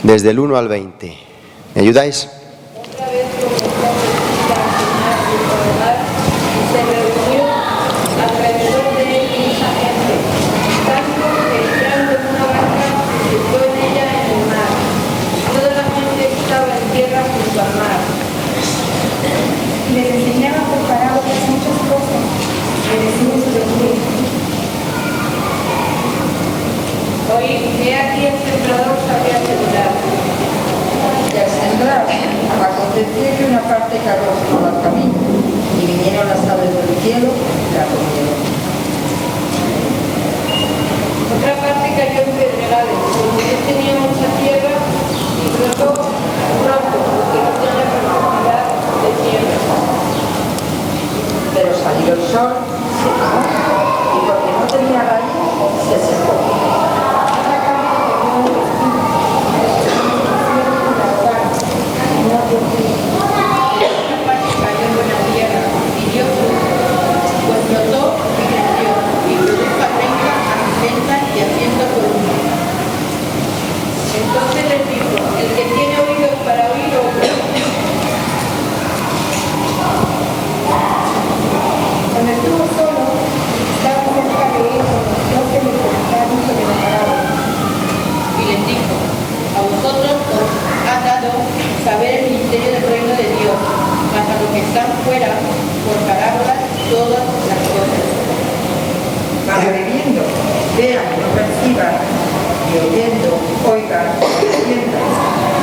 desde el 1 al 20. ¿Me ayudáis? Otra vez comenzó a predicar, a enseñar y orar, y se reunió alrededor de él mucha gente, tanto que entrando en una barca se sentó en ella en el mar. Toda la gente estaba en tierra junto al mar. Les enseñaba por parábolas muchas cosas que decimos de mí. Hoy, he aquí el sembrador sabía asegurar. Y al sembrar, aconteció que una parte cayó por el camino, y vinieron las aves del cielo y la comieron. Otra parte cayó en pedregales, porque él tenía mucha tierra y brotó pronto, porque no tenía profundidad de tierra. Pero salió el sol, se quemó, y porque no tenía raíz, se secó. Cayó en buena tierra y dio fruto, pues brotó y creció, y produjo a 30, a 60 y a 100 por uno. Entonces les dijo, el que tiene oídos para oír, oiga. Cuando estuvo solo, estaba cerca de él los que le preguntaron sobre la parábola. Y les dijo, a vosotros os ha dado saber el misterio del reino de Dios, mas a los que están fuera, por parábolas, todas las cosas. Para bebiendo, vean, no perciban, y oyendo, oigan, entiendan,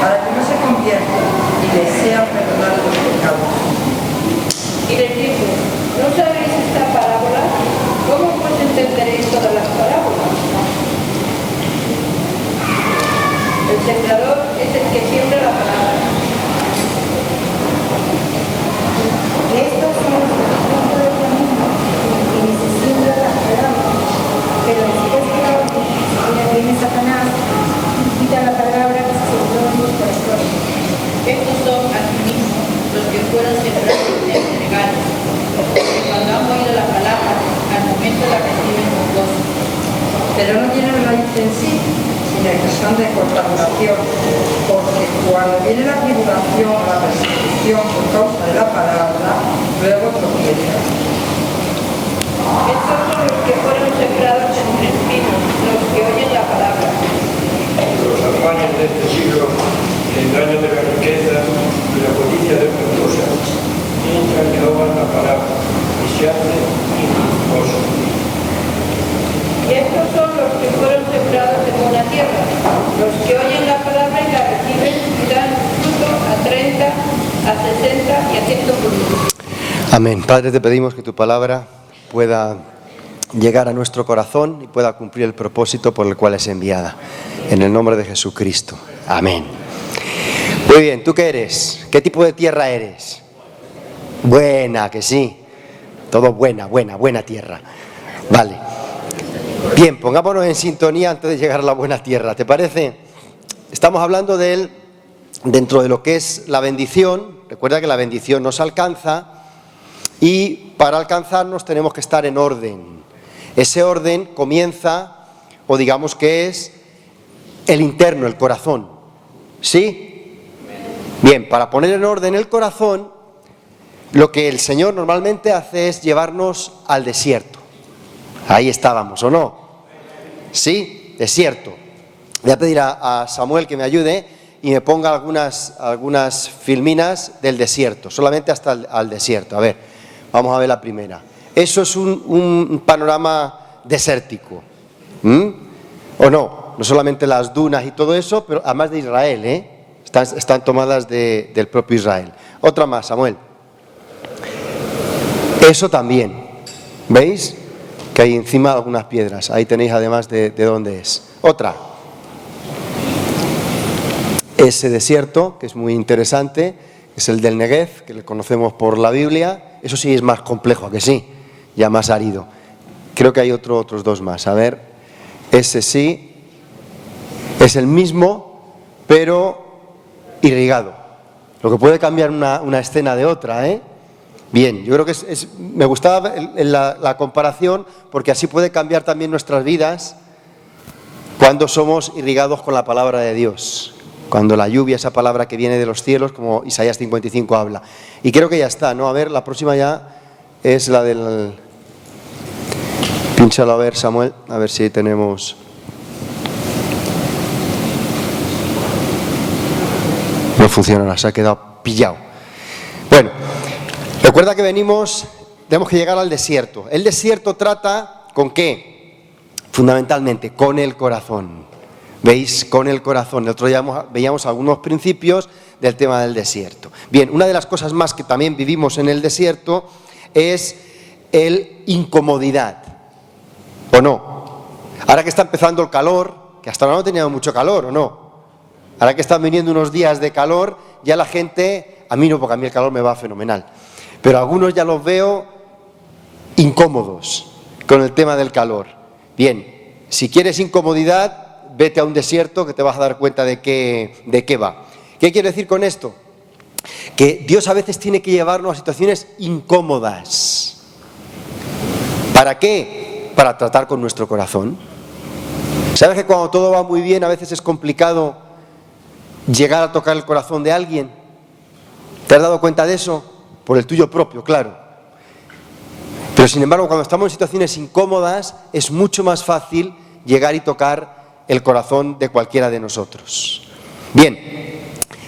para que no se conviertan y les sean perdonados los pecados. Y les dijo, ¿no sabéis esta parábola? ¿Cómo pues entenderéis todas las parábolas? El sembrador es el que siembra la palabra. Estos son los que fruto del camino, que necesitan la palabra. Pero después que la oyen, viene Satanás y quita la palabra que se sembró en los corazones. Estos son asimismo los que fueron sembrados en el regalo, que cuando han oído la palabra, al momento la reciben con gozo. Pero no tienen raíz en sí, sino que son de contaminación, porque cuando viene la tribulación o la persecución por causa de la palabra, luego tropiezan. Estos son los que fueron sembrados entre espinos, los que oyen la palabra. Los afanes de este siglo, el engaño de las riquezas y la codicia de las cosas, entran y ahogan la palabra y se hacen infructuosos. Y estos son los que fueron sembrados en buena tierra, los que oyen la palabra y la reciben y dan fruto a 30, a 60 y a 100 por uno. Amén. Padre, te pedimos que tu palabra pueda llegar a nuestro corazón y pueda cumplir el propósito por el cual es enviada. En el nombre de Jesucristo. Amén. Muy bien, ¿tú qué eres? ¿Qué tipo de tierra eres? Buena, que sí. Todo buena tierra. Vale. Bien, pongámonos en sintonía antes de llegar a la buena tierra. ¿Te parece? Estamos hablando de él dentro de lo que es la bendición. Recuerda que la bendición nos alcanza y para alcanzarnos tenemos que estar en orden. Ese orden comienza, o digamos que es el interno, el corazón. ¿Sí? Bien, para poner en orden el corazón, lo que el Señor normalmente hace es llevarnos al desierto. Ahí estábamos, ¿o no? Sí, desierto. Voy a pedir a Samuel que me ayude y me ponga algunas filminas del desierto, solamente hasta al desierto. A ver, vamos a ver la primera. Eso es un panorama desértico. ¿O no? No solamente las dunas y todo eso, pero además de Israel, ¿eh? Están tomadas del propio Israel. Otra más, Samuel. Eso también. ¿Veis? Que hay encima algunas piedras. Ahí tenéis además de dónde es. Otra. Ese desierto, que es muy interesante, es el del Negev, que le conocemos por la Biblia. Eso sí es más complejo, ¿a que sí? Ya más árido. Creo que hay otros dos más. A ver, ese sí es el mismo, pero irrigado. Lo que puede cambiar una escena de otra, ¿eh? Bien, yo creo que me gustaba la comparación porque así puede cambiar también nuestras vidas cuando somos irrigados con la palabra de Dios. Cuando la lluvia, esa palabra que viene de los cielos, como Isaías 55 habla. Y creo que ya está, ¿no? A ver, la próxima ya es la del... Pínchalo a ver, Samuel, a ver si tenemos... No funciona, se ha quedado pillado. Bueno, recuerda que tenemos que llegar al desierto. El desierto trata ¿con qué? Fundamentalmente, con el corazón. ¿Veis? Con el corazón. El otro día veíamos algunos principios del tema del desierto. Bien, una de las cosas más que también vivimos en el desierto es el incomodidad. ¿O no? Ahora que está empezando el calor, que hasta ahora no teníamos mucho calor, ¿o no? Ahora que están viniendo unos días de calor, ya la gente, a mí no, porque a mí el calor me va fenomenal, pero algunos ya los veo incómodos con el tema del calor. Bien, si quieres incomodidad, vete a un desierto que te vas a dar cuenta de qué va. ¿Qué quiero decir con esto? Que Dios a veces tiene que llevarnos a situaciones incómodas. ¿Para qué? Para tratar con nuestro corazón. ¿Sabes que cuando todo va muy bien a veces es complicado llegar a tocar el corazón de alguien? ¿Te has dado cuenta de eso? Por el tuyo propio, claro. Pero sin embargo, cuando estamos en situaciones incómodas, es mucho más fácil llegar y tocar el corazón de cualquiera de nosotros. Bien,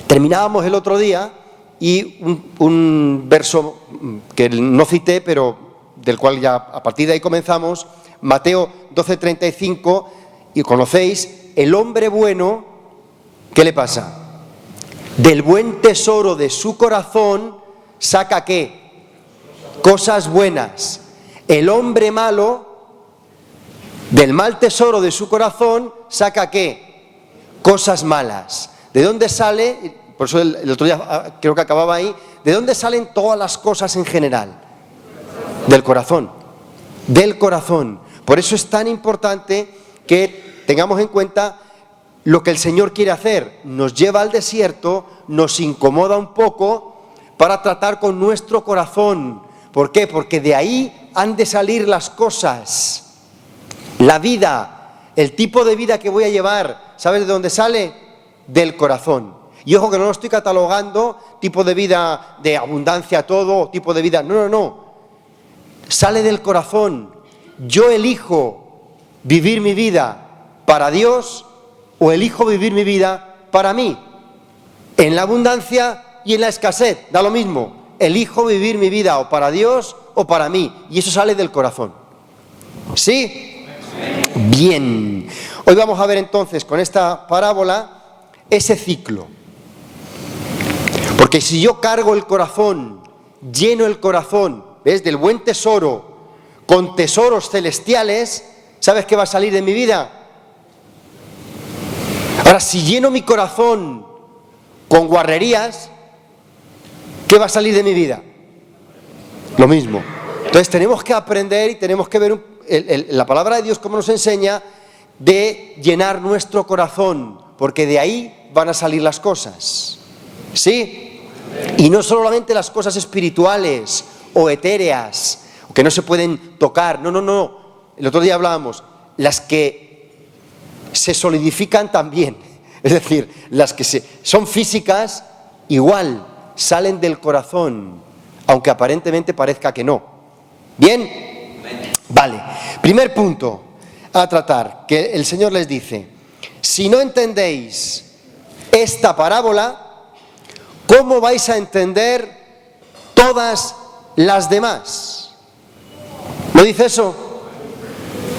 terminábamos el otro día y un verso que no cité, pero del cual ya a partir de ahí comenzamos, Mateo 12:35, y conocéis, el hombre bueno, ¿qué le pasa? Del buen tesoro de su corazón saca ¿qué? Cosas buenas. El hombre malo, del mal tesoro de su corazón, saca ¿qué? Cosas malas. ¿De dónde sale? Por eso el otro día creo que acababa ahí. ¿De dónde salen todas las cosas en general? Del corazón. Del corazón. Por eso es tan importante que tengamos en cuenta lo que el Señor quiere hacer. Nos lleva al desierto, nos incomoda un poco para tratar con nuestro corazón. ¿Por qué? Porque de ahí han de salir las cosas. La vida, el tipo de vida que voy a llevar, ¿sabes de dónde sale? Del corazón. Y ojo que no lo estoy catalogando, tipo de vida de abundancia todo, tipo de vida, no. Sale del corazón. Yo elijo vivir mi vida para Dios o elijo vivir mi vida para mí. En la abundancia y en la escasez, da lo mismo. Elijo vivir mi vida o para Dios o para mí. Y eso sale del corazón. ¿Sí? Bien, hoy vamos a ver entonces con esta parábola ese ciclo. Porque si yo cargo el corazón, lleno el corazón, ¿ves? Del buen tesoro, con tesoros celestiales, ¿sabes qué va a salir de mi vida? Ahora, si lleno mi corazón con guarrerías, ¿qué va a salir de mi vida? Lo mismo. Entonces tenemos que aprender y tenemos que ver la palabra de Dios como nos enseña de llenar nuestro corazón, porque de ahí van a salir las cosas. ¿Sí? Y no solamente las cosas espirituales o etéreas, que no se pueden tocar, no. El otro día hablábamos, las que se solidifican también, es decir, las que son físicas, igual, salen del corazón, aunque aparentemente parezca que no. ¿Bien? Vale, primer punto a tratar, que el Señor les dice, si no entendéis esta parábola, ¿cómo vais a entender todas las demás? ¿No dice eso?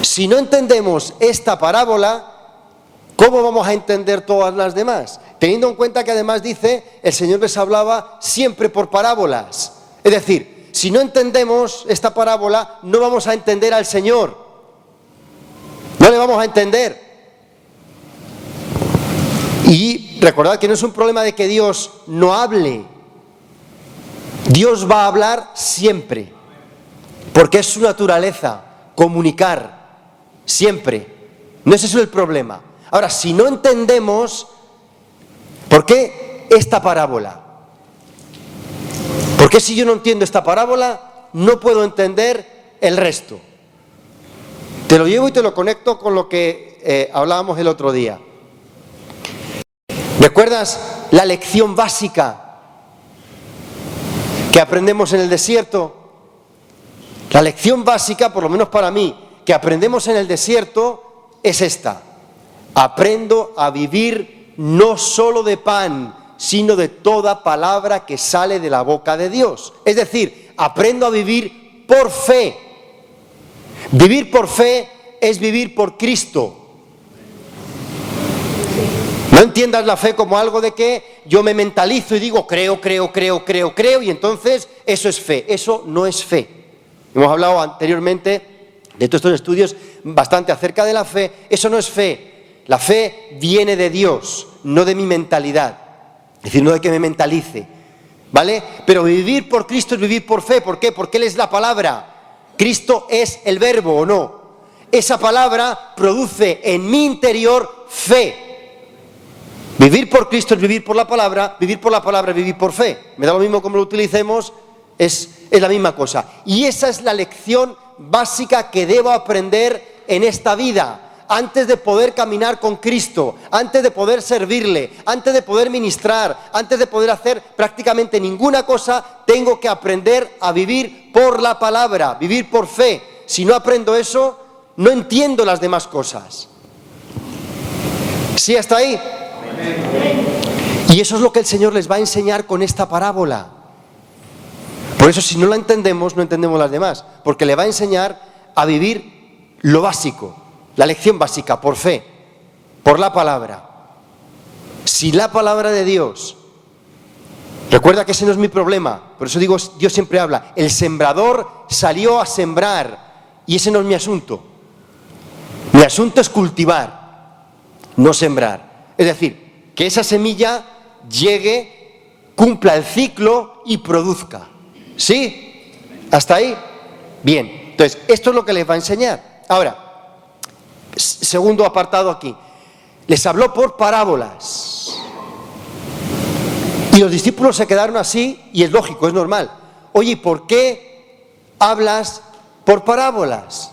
Si no entendemos esta parábola, ¿cómo vamos a entender todas las demás? Teniendo en cuenta que además dice, el Señor les hablaba siempre por parábolas. Es decir, si no entendemos esta parábola, no vamos a entender al Señor. No le vamos a entender. Y recordad que no es un problema de que Dios no hable. Dios va a hablar siempre. Porque es su naturaleza, comunicar, siempre. No es eso el problema. Ahora, si no entendemos, ¿por qué esta parábola? ¿Por qué si yo no entiendo esta parábola, no puedo entender el resto? Te lo llevo y te lo conecto con lo que hablábamos el otro día. ¿Recuerdas la lección básica que aprendemos en el desierto? La lección básica, por lo menos para mí, que aprendemos en el desierto es esta: aprendo a vivir no solo de pan, sino de toda palabra que sale de la boca de Dios. Es decir, aprendo a vivir por fe. Vivir por fe es vivir por Cristo. No entiendas la fe como algo de que yo me mentalizo y digo creo, y entonces eso es fe. Eso no es fe. Hemos hablado anteriormente de todos estos estudios bastante acerca de la fe. Eso no es fe. La fe viene de Dios, no de mi mentalidad. Es decir, no de que me mentalice, ¿vale? Pero vivir por Cristo es vivir por fe. ¿Por qué? Porque Él es la palabra. Cristo es el verbo, ¿o no? Esa palabra produce en mi interior fe. Vivir por Cristo es vivir por la palabra es vivir por fe. Me da lo mismo como lo utilicemos, es la misma cosa. Y esa es la lección básica que debo aprender en esta vida. Antes de poder caminar con Cristo, antes de poder servirle, antes de poder ministrar, antes de poder hacer prácticamente ninguna cosa, tengo que aprender a vivir por la palabra, vivir por fe. Si no aprendo eso, no entiendo las demás cosas. ¿Sí hasta ahí? Y eso es lo que el Señor les va a enseñar con esta parábola. Por eso, si no la entendemos, no entendemos las demás, porque le va a enseñar a vivir lo básico. La lección básica, por fe, por la palabra. Si la palabra de Dios, recuerda que ese no es mi problema, por eso digo, Dios siempre habla, el sembrador salió a sembrar, y ese no es mi asunto. Mi asunto es cultivar, no sembrar. Es decir, que esa semilla llegue, cumpla el ciclo y produzca. ¿Sí? ¿Hasta ahí? Bien, entonces, esto es lo que les va a enseñar. Ahora, segundo apartado aquí, les habló por parábolas y los discípulos se quedaron así, y es lógico, es normal. Oye, ¿por qué hablas por parábolas?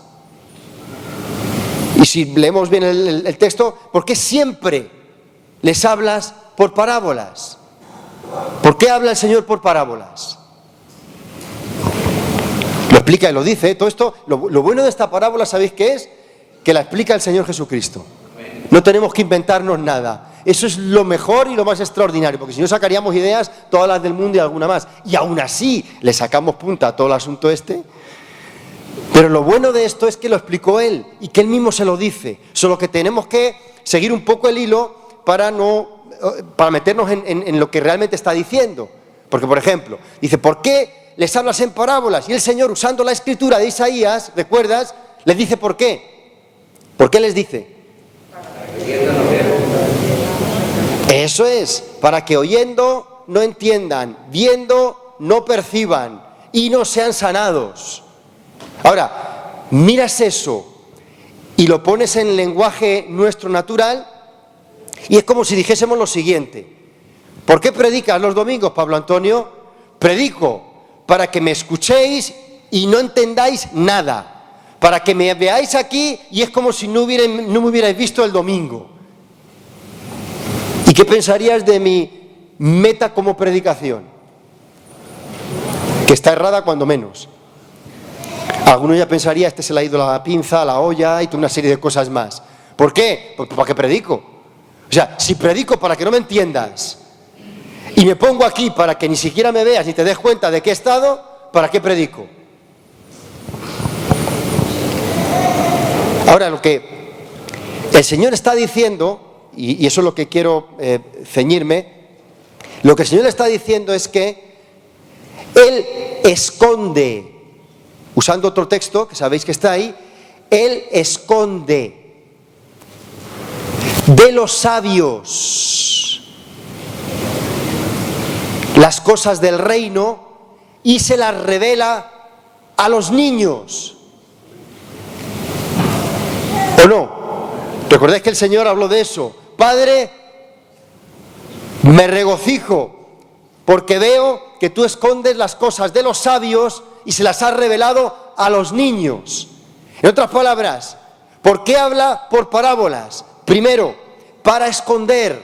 Y si leemos bien el texto, ¿por qué siempre les hablas por parábolas? ¿Por qué habla el Señor por parábolas? Lo explica y lo dice, todo esto, lo bueno de esta parábola, ¿sabéis qué es? Que la explica el Señor Jesucristo. No tenemos que inventarnos nada. Eso es lo mejor y lo más extraordinario, porque si no sacaríamos ideas, todas las del mundo y alguna más. Y aún así le sacamos punta a todo el asunto este. Pero lo bueno de esto es que lo explicó Él y que Él mismo se lo dice. Solo que tenemos que seguir un poco el hilo para meternos en lo que realmente está diciendo. Porque, por ejemplo, dice, ¿por qué les hablas en parábolas? Y el Señor, usando la escritura de Isaías, ¿recuerdas? Les dice ¿por qué? ¿Por qué les dice? Eso es, para que oyendo no entiendan, viendo no perciban y no sean sanados. Ahora, miras eso y lo pones en lenguaje nuestro natural y es como si dijésemos lo siguiente: ¿por qué predicas los domingos, Pablo Antonio? Predico para que me escuchéis y no entendáis nada. Para que me veáis aquí y es como si no me hubierais visto el domingo. ¿Y qué pensarías de mi meta como predicación? Que está errada cuando menos. Alguno ya pensaría, este se le ha ido la pinza, la olla y toda una serie de cosas más. ¿Por qué? Porque ¿para qué predico? O sea, si predico para que no me entiendas y me pongo aquí para que ni siquiera me veas ni te des cuenta de qué he estado, ¿para qué predico? Ahora, lo que el Señor está diciendo, y eso es lo que quiero ceñirme, lo que el Señor está diciendo es que Él esconde, usando otro texto que sabéis que está ahí, Él esconde de los sabios las cosas del reino y se las revela a los niños. ¿O no? ¿Recordáis que el Señor habló de eso? Padre, me regocijo porque veo que tú escondes las cosas de los sabios y se las has revelado a los niños. En otras palabras, ¿por qué habla por parábolas? Primero, para esconder.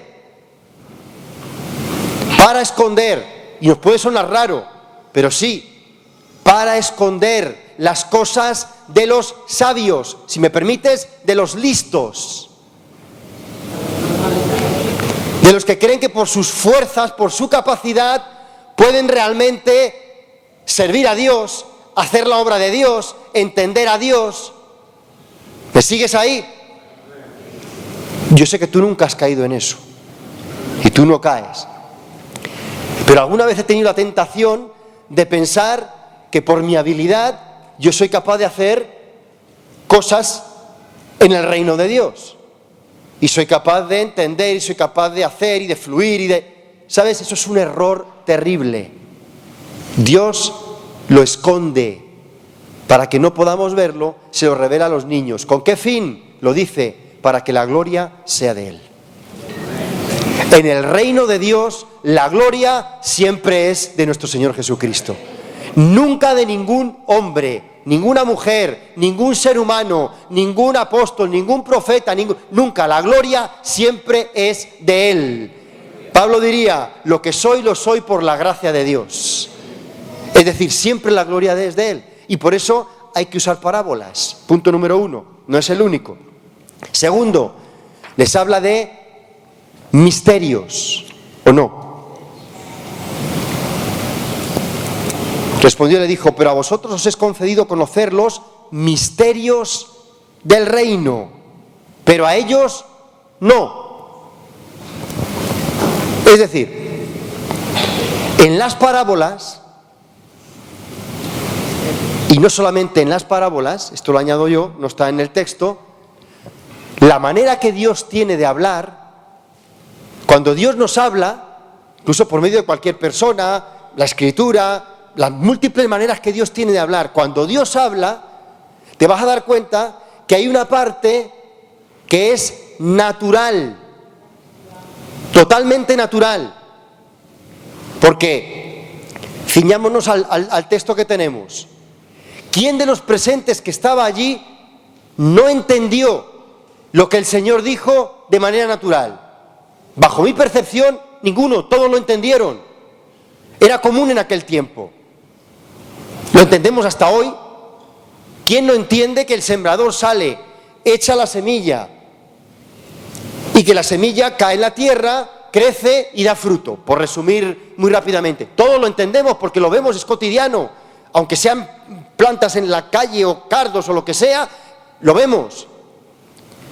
para esconder, y nos puede sonar raro, pero sí, para esconder las cosas de los sabios, si me permites, de los listos, de los que creen que por sus fuerzas, por su capacidad, pueden realmente servir a Dios, hacer la obra de Dios, entender a Dios. ¿Me sigues ahí? Yo sé que tú nunca has caído en eso, y tú no caes. Pero alguna vez he tenido la tentación de pensar que por mi habilidad yo soy capaz de hacer cosas en el reino de Dios. Y soy capaz de entender, y soy capaz de hacer, y de fluir, y de... ¿Sabes? Eso es un error terrible. Dios lo esconde. Para que no podamos verlo, se lo revela a los niños. ¿Con qué fin? Lo dice, para que la gloria sea de Él. En el reino de Dios, la gloria siempre es de nuestro Señor Jesucristo. Nunca de ningún hombre, ninguna mujer, ningún ser humano, ningún apóstol, ningún profeta, nunca. La gloria siempre es de Él. Pablo diría, lo que soy, lo soy por la gracia de Dios. Es decir, siempre la gloria es de Él. Y por eso hay que usar parábolas. Punto número 1, no es el único. Segundo, les habla de misterios, ¿o no? Respondió y le dijo, pero a vosotros os es concedido conocer los misterios del reino, pero a ellos no. Es decir, en las parábolas, y no solamente en las parábolas, esto lo añado yo, no está en el texto, la manera que Dios tiene de hablar, cuando Dios nos habla, incluso por medio de cualquier persona, la Escritura, las múltiples maneras que Dios tiene de hablar, cuando Dios habla, te vas a dar cuenta que hay una parte que es natural, totalmente natural, porque ciñámonos al texto que tenemos. ¿Quién de los presentes que estaba allí no entendió lo que el Señor dijo de manera natural? Bajo mi percepción, ninguno, todos lo entendieron. Era común en aquel tiempo. Lo entendemos hasta hoy. ¿Quién no entiende que el sembrador sale, echa la semilla y que la semilla cae en la tierra, crece y da fruto? Por resumir muy rápidamente. Todos lo entendemos porque lo vemos, es cotidiano. Aunque sean plantas en la calle o cardos o lo que sea, lo vemos.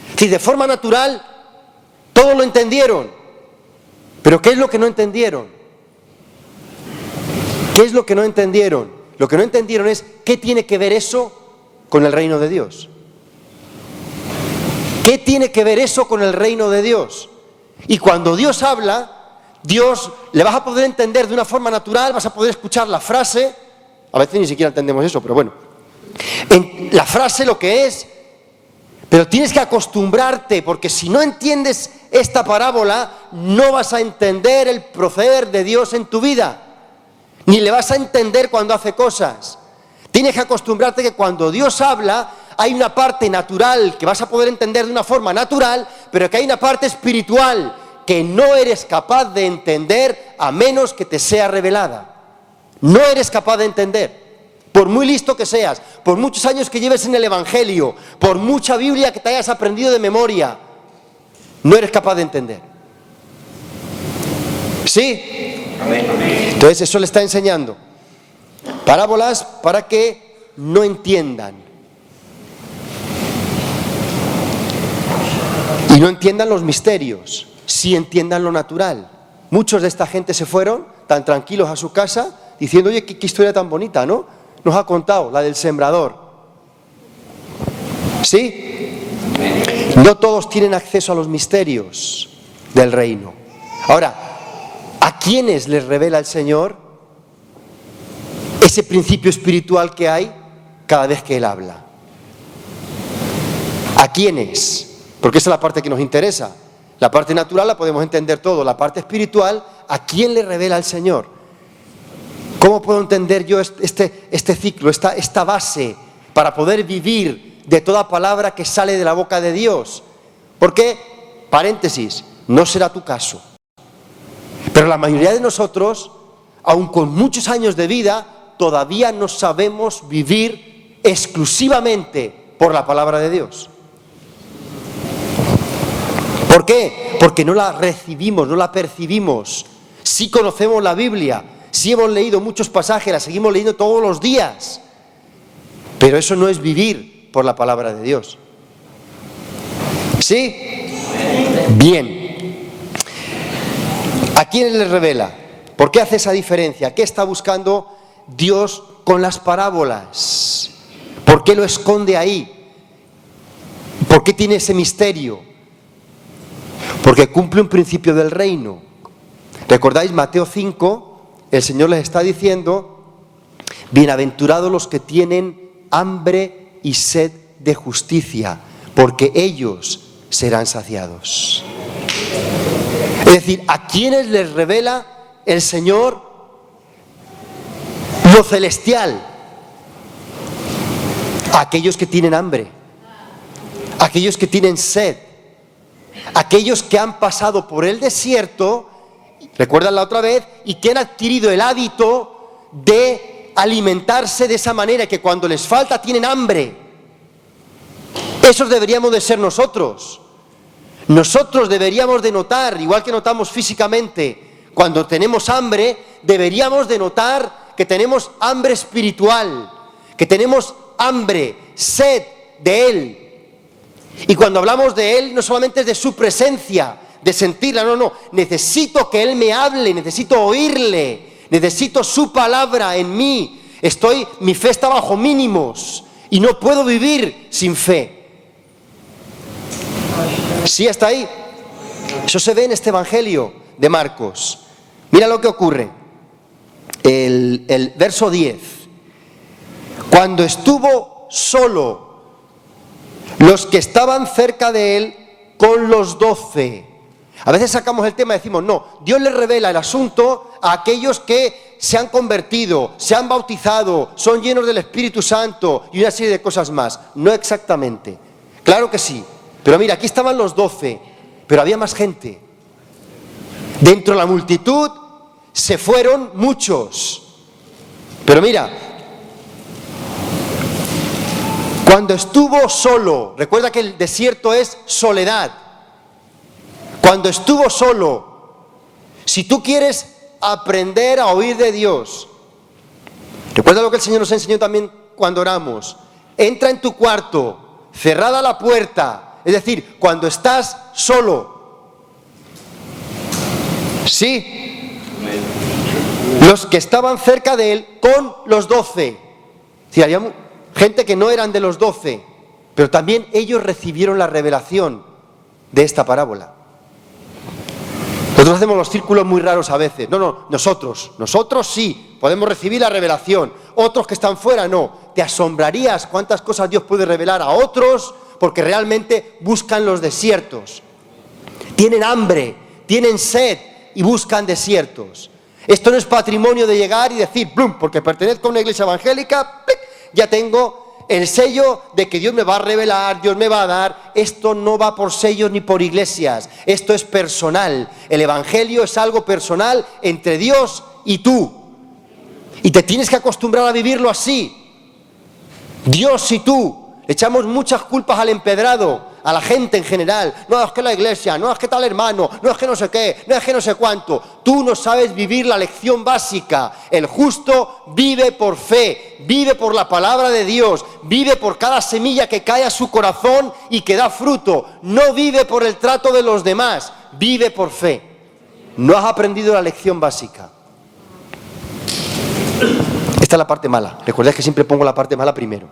Es decir, de forma natural, todos lo entendieron. Pero ¿qué es lo que no entendieron? ¿Qué es lo que no entendieron? Lo que no entendieron es ¿qué tiene que ver eso con el reino de Dios? ¿Qué tiene que ver eso con el reino de Dios? Y cuando Dios habla, Dios le vas a poder entender de una forma natural, vas a poder escuchar la frase. A veces ni siquiera entendemos eso, pero bueno. En la frase lo que es, pero tienes que acostumbrarte, porque si no entiendes esta parábola, no vas a entender el proceder de Dios en tu vida, ni le vas a entender cuando hace cosas. Tienes que acostumbrarte que cuando Dios habla, hay una parte natural que vas a poder entender de una forma natural, pero que hay una parte espiritual que no eres capaz de entender a menos que te sea revelada. No eres capaz de entender, por muy listo que seas, por muchos años que lleves en el Evangelio, por mucha Biblia que te hayas aprendido de memoria, no eres capaz de entender. ¿Sí? Entonces eso le está enseñando. Parábolas para que no entiendan. Y no entiendan los misterios, sí entiendan lo natural. Muchos de esta gente se fueron tan tranquilos a su casa, diciendo, oye, qué historia tan bonita, ¿no? Nos ha contado, la del sembrador. ¿Sí? No todos tienen acceso a los misterios del reino. Ahora, ¿a quiénes les revela el Señor ese principio espiritual que hay cada vez que Él habla? ¿A quiénes? Porque esa es la parte que nos interesa. La parte natural la podemos entender todo. La parte espiritual, ¿a quién le revela el Señor? ¿Cómo puedo entender yo este ciclo, esta base, para poder vivir de toda palabra que sale de la boca de Dios? Porque, paréntesis, no será tu caso. Pero la mayoría de nosotros, aun con muchos años de vida, todavía no sabemos vivir exclusivamente por la palabra de Dios. ¿Por qué? Porque no la recibimos, no la percibimos. Sí conocemos la Biblia, sí hemos leído muchos pasajes, la seguimos leyendo todos los días. Pero eso no es vivir por la palabra de Dios. ¿Sí? Bien. ¿A quién les revela? ¿Por qué hace esa diferencia? ¿Qué está buscando Dios con las parábolas? ¿Por qué lo esconde ahí? ¿Por qué tiene ese misterio? Porque cumple un principio del reino. ¿Recordáis Mateo 5? El Señor les está diciendo: bienaventurados los que tienen hambre y sed de justicia, porque ellos serán saciados. Es decir, ¿a quiénes les revela el Señor lo celestial? A aquellos que tienen hambre, a aquellos que tienen sed, aquellos que han pasado por el desierto, recuerdan la otra vez, y que han adquirido el hábito de alimentarse de esa manera, que cuando les falta tienen hambre. Esos deberíamos de ser nosotros. Nosotros deberíamos de notar, igual que notamos físicamente, cuando tenemos hambre, deberíamos de notar que tenemos hambre espiritual, que tenemos hambre, sed de Él. Y cuando hablamos de Él, no solamente es de su presencia, de sentirla, no, necesito que Él me hable, necesito oírle, necesito su palabra en mí. Mi fe está bajo mínimos y no puedo vivir sin fe. ¿Sí está ahí? Eso se ve en este Evangelio de Marcos. Mira lo que ocurre. El verso 10. Cuando estuvo solo, los que estaban cerca de él con los 12. A veces sacamos el tema y decimos, no, Dios le revela el asunto a aquellos que se han convertido, se han bautizado, son llenos del Espíritu Santo y una serie de cosas más. No exactamente. Claro que sí. Pero mira, aquí estaban los 12, pero había más gente. Dentro de la multitud se fueron muchos. Pero mira, cuando estuvo solo, recuerda que el desierto es soledad. Cuando estuvo solo, si tú quieres aprender a oír de Dios, recuerda lo que el Señor nos enseñó también cuando oramos. Entra en tu cuarto, cerrada la puerta. Es decir, cuando estás solo. Sí. Los que estaban cerca de él con los 12. Es decir, había gente que no eran de los 12, pero también ellos recibieron la revelación de esta parábola. Nosotros hacemos los círculos muy raros a veces. No, nosotros sí podemos recibir la revelación. Otros que están fuera no. Te asombrarías cuántas cosas Dios puede revelar a otros, porque realmente buscan los desiertos. Tienen hambre, tienen sed y buscan desiertos. Esto no es patrimonio de llegar y decir, ¡plum!, porque pertenezco a una iglesia evangélica, ¡plic!, ya tengo el sello de que Dios me va a revelar, Dios me va a dar. Esto no va por sellos ni por iglesias, esto es personal. El evangelio es algo personal entre Dios y tú. Y te tienes que acostumbrar a vivirlo así. Dios y tú. Echamos muchas culpas al empedrado, a la gente en general. No, es que la iglesia, no, es que tal hermano, no, es que no sé qué, no, es que no sé cuánto. Tú no sabes vivir la lección básica. El justo vive por fe, vive por la palabra de Dios, vive por cada semilla que cae a su corazón y que da fruto. No vive por el trato de los demás, vive por fe. No has aprendido la lección básica. Esta es la parte mala. Recuerda que siempre pongo la parte mala primero,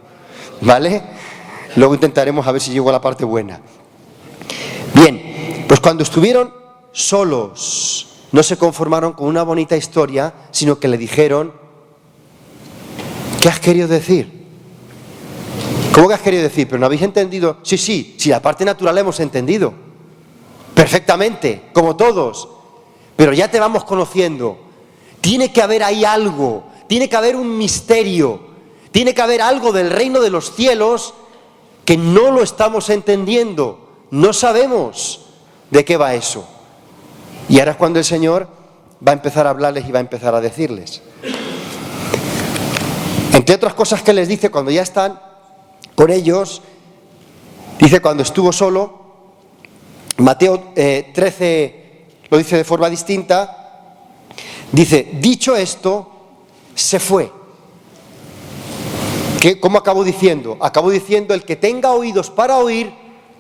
¿vale? Luego intentaremos a ver si llego a la parte buena. Bien, pues cuando estuvieron solos, no se conformaron con una bonita historia, sino que le dijeron, ¿qué has querido decir? ¿Cómo que has querido decir? ¿Pero no habéis entendido? Sí, la parte natural la hemos entendido perfectamente, como todos, pero ya te vamos conociendo. Tiene que haber ahí algo, tiene que haber un misterio, tiene que haber algo del reino de los cielos que no lo estamos entendiendo, no sabemos de qué va eso. Y ahora es cuando el Señor va a empezar a hablarles y va a empezar a decirles. Entre otras cosas que les dice cuando ya están con ellos, dice cuando estuvo solo, Mateo 13 lo dice de forma distinta, dice, dicho esto, se fue. ¿Cómo acabó diciendo? Acabó diciendo, el que tenga oídos para oír,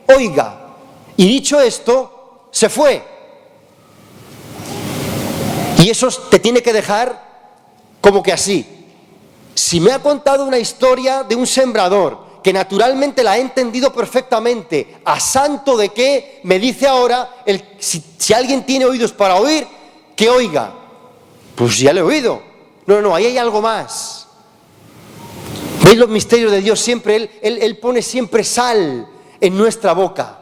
oiga. Y dicho esto, se fue. Y eso te tiene que dejar como que así. Si me ha contado una historia de un sembrador, que naturalmente la he entendido perfectamente, ¿a santo de qué me dice ahora, si alguien tiene oídos para oír, que oiga? Pues ya lo he oído. No, ahí hay algo más. ¿Veis los misterios de Dios? Siempre Él pone siempre sal en nuestra boca.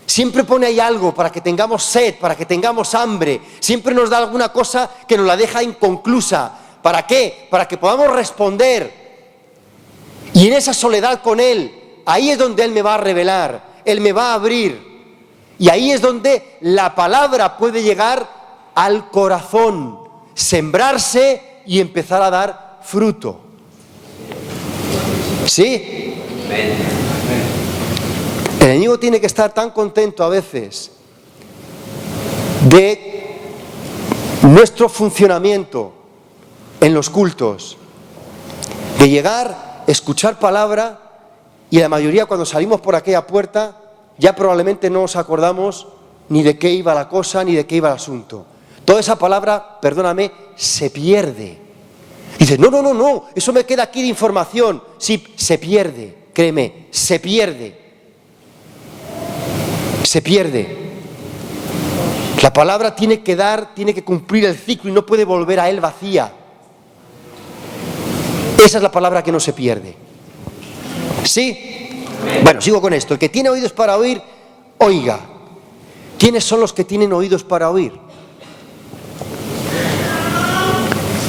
Siempre pone ahí algo para que tengamos sed, para que tengamos hambre. Siempre nos da alguna cosa que nos la deja inconclusa. ¿Para qué? Para que podamos responder. Y en esa soledad con Él, ahí es donde Él me va a revelar, Él me va a abrir. Y ahí es donde la palabra puede llegar al corazón, sembrarse y empezar a dar fruto. ¿Sí? El enemigo tiene que estar tan contento a veces de nuestro funcionamiento en los cultos, de llegar, escuchar palabra y la mayoría cuando salimos por aquella puerta ya probablemente no nos acordamos ni de qué iba la cosa ni de qué iba el asunto. Toda esa palabra, perdóname, se pierde. Dices, no, eso me queda aquí de información. Sí, se pierde, créeme, se pierde. Se pierde. La palabra tiene que cumplir el ciclo y no puede volver a él vacía. Esa es la palabra que no se pierde. ¿Sí? Bueno, sigo con esto. El que tiene oídos para oír, oiga. ¿Quiénes son los que tienen oídos para oír?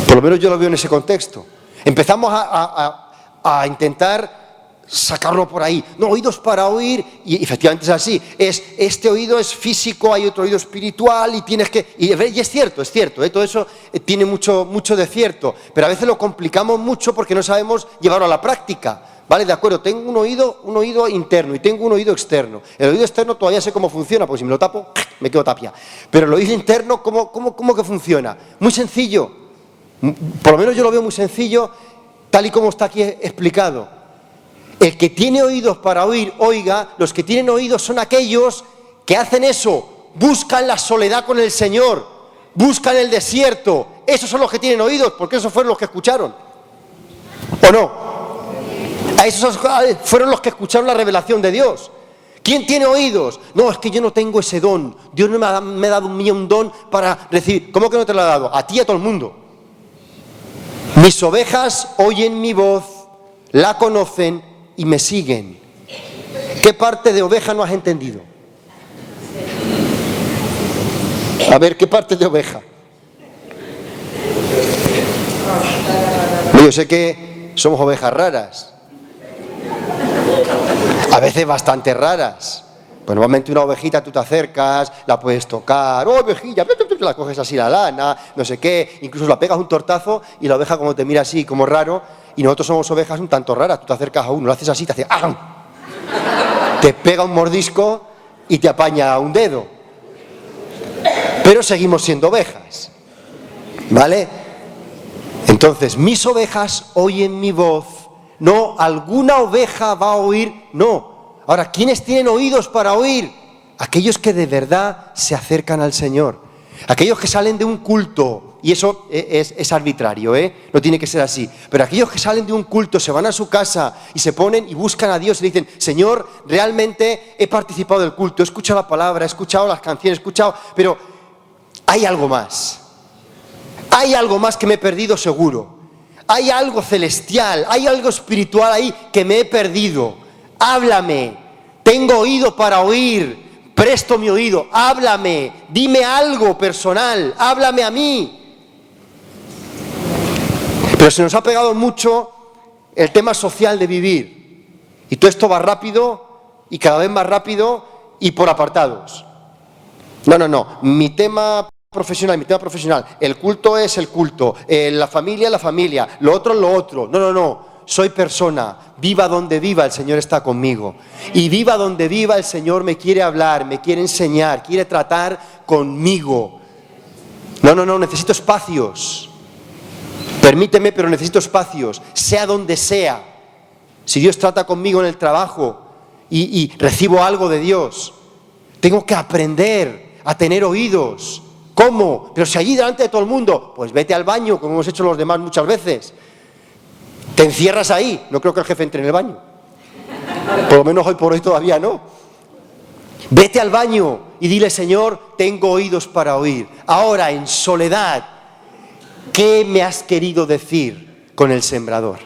Por lo menos yo lo veo en ese contexto. Empezamos a intentar sacarlo por ahí. No, oídos para oír, y efectivamente es así. Este oído es físico, hay otro oído espiritual, y tienes que... Y es cierto, todo eso tiene mucho de cierto, pero a veces lo complicamos mucho porque no sabemos llevarlo a la práctica. ¿Vale? De acuerdo, tengo un oído interno y tengo un oído externo. El oído externo todavía sé cómo funciona, porque si me lo tapo, me quedo tapia. Pero el oído interno, ¿cómo que funciona? Muy sencillo. Por lo menos yo lo veo muy sencillo, tal y como está aquí explicado. El que tiene oídos para oír, oiga. Los que tienen oídos son aquellos que hacen eso, buscan la soledad con el Señor, buscan el desierto. Esos son los que tienen oídos, porque esos fueron los que escucharon. ¿O no? A esos fueron los que escucharon la revelación de Dios. ¿Quién tiene oídos? No, es que yo no tengo ese don. Dios no me ha dado un don para recibir. ¿Cómo que no te lo ha dado? A ti y a todo el mundo. Mis ovejas oyen mi voz, la conocen y me siguen. ¿Qué parte de oveja no has entendido? A ver, ¿qué parte de oveja? Yo sé que somos ovejas raras. A veces bastante raras. Pues normalmente una ovejita tú te acercas, la puedes tocar, ¡oh, ovejilla! La coges así la lana, no sé qué, incluso la pegas un tortazo y la oveja como te mira así, como raro, y nosotros somos ovejas un tanto raras, tú te acercas a uno, lo haces así, te hace ¡ah! Te pega un mordisco y te apaña un dedo. Pero seguimos siendo ovejas, ¿vale? Entonces, mis ovejas oyen mi voz, no alguna oveja va a oír, no. Ahora, ¿quiénes tienen oídos para oír? Aquellos que de verdad se acercan al Señor. Aquellos que salen de un culto, y eso es arbitrario, no tiene que ser así. Pero aquellos que salen de un culto, se van a su casa y se ponen y buscan a Dios y le dicen, Señor, realmente he participado del culto, he escuchado la palabra, he escuchado las canciones, he escuchado, pero hay algo más. Hay algo más que me he perdido seguro. Hay algo celestial, hay algo espiritual ahí que me he perdido. Háblame, tengo oído para oír, presto mi oído, háblame, dime algo personal, háblame a mí. Pero se nos ha pegado mucho el tema social de vivir. Y todo esto va rápido y cada vez más rápido y por apartados. No, mi tema profesional, mi tema profesional. El culto es el culto, la familia, lo otro es lo otro. No. Soy persona. Viva donde viva, el Señor está conmigo. Y viva donde viva, el Señor me quiere hablar, me quiere enseñar, quiere tratar conmigo. No, necesito espacios. Permíteme, pero necesito espacios, sea donde sea. Si Dios trata conmigo en el trabajo y recibo algo de Dios, tengo que aprender a tener oídos. ¿Cómo? Pero si allí delante de todo el mundo, pues vete al baño, como hemos hecho los demás muchas veces. Te encierras ahí. No creo que el jefe entre en el baño. Por lo menos hoy por hoy todavía no. Vete al baño y dile: Señor, tengo oídos para oír. Ahora, en soledad, ¿qué me has querido decir con el sembrador?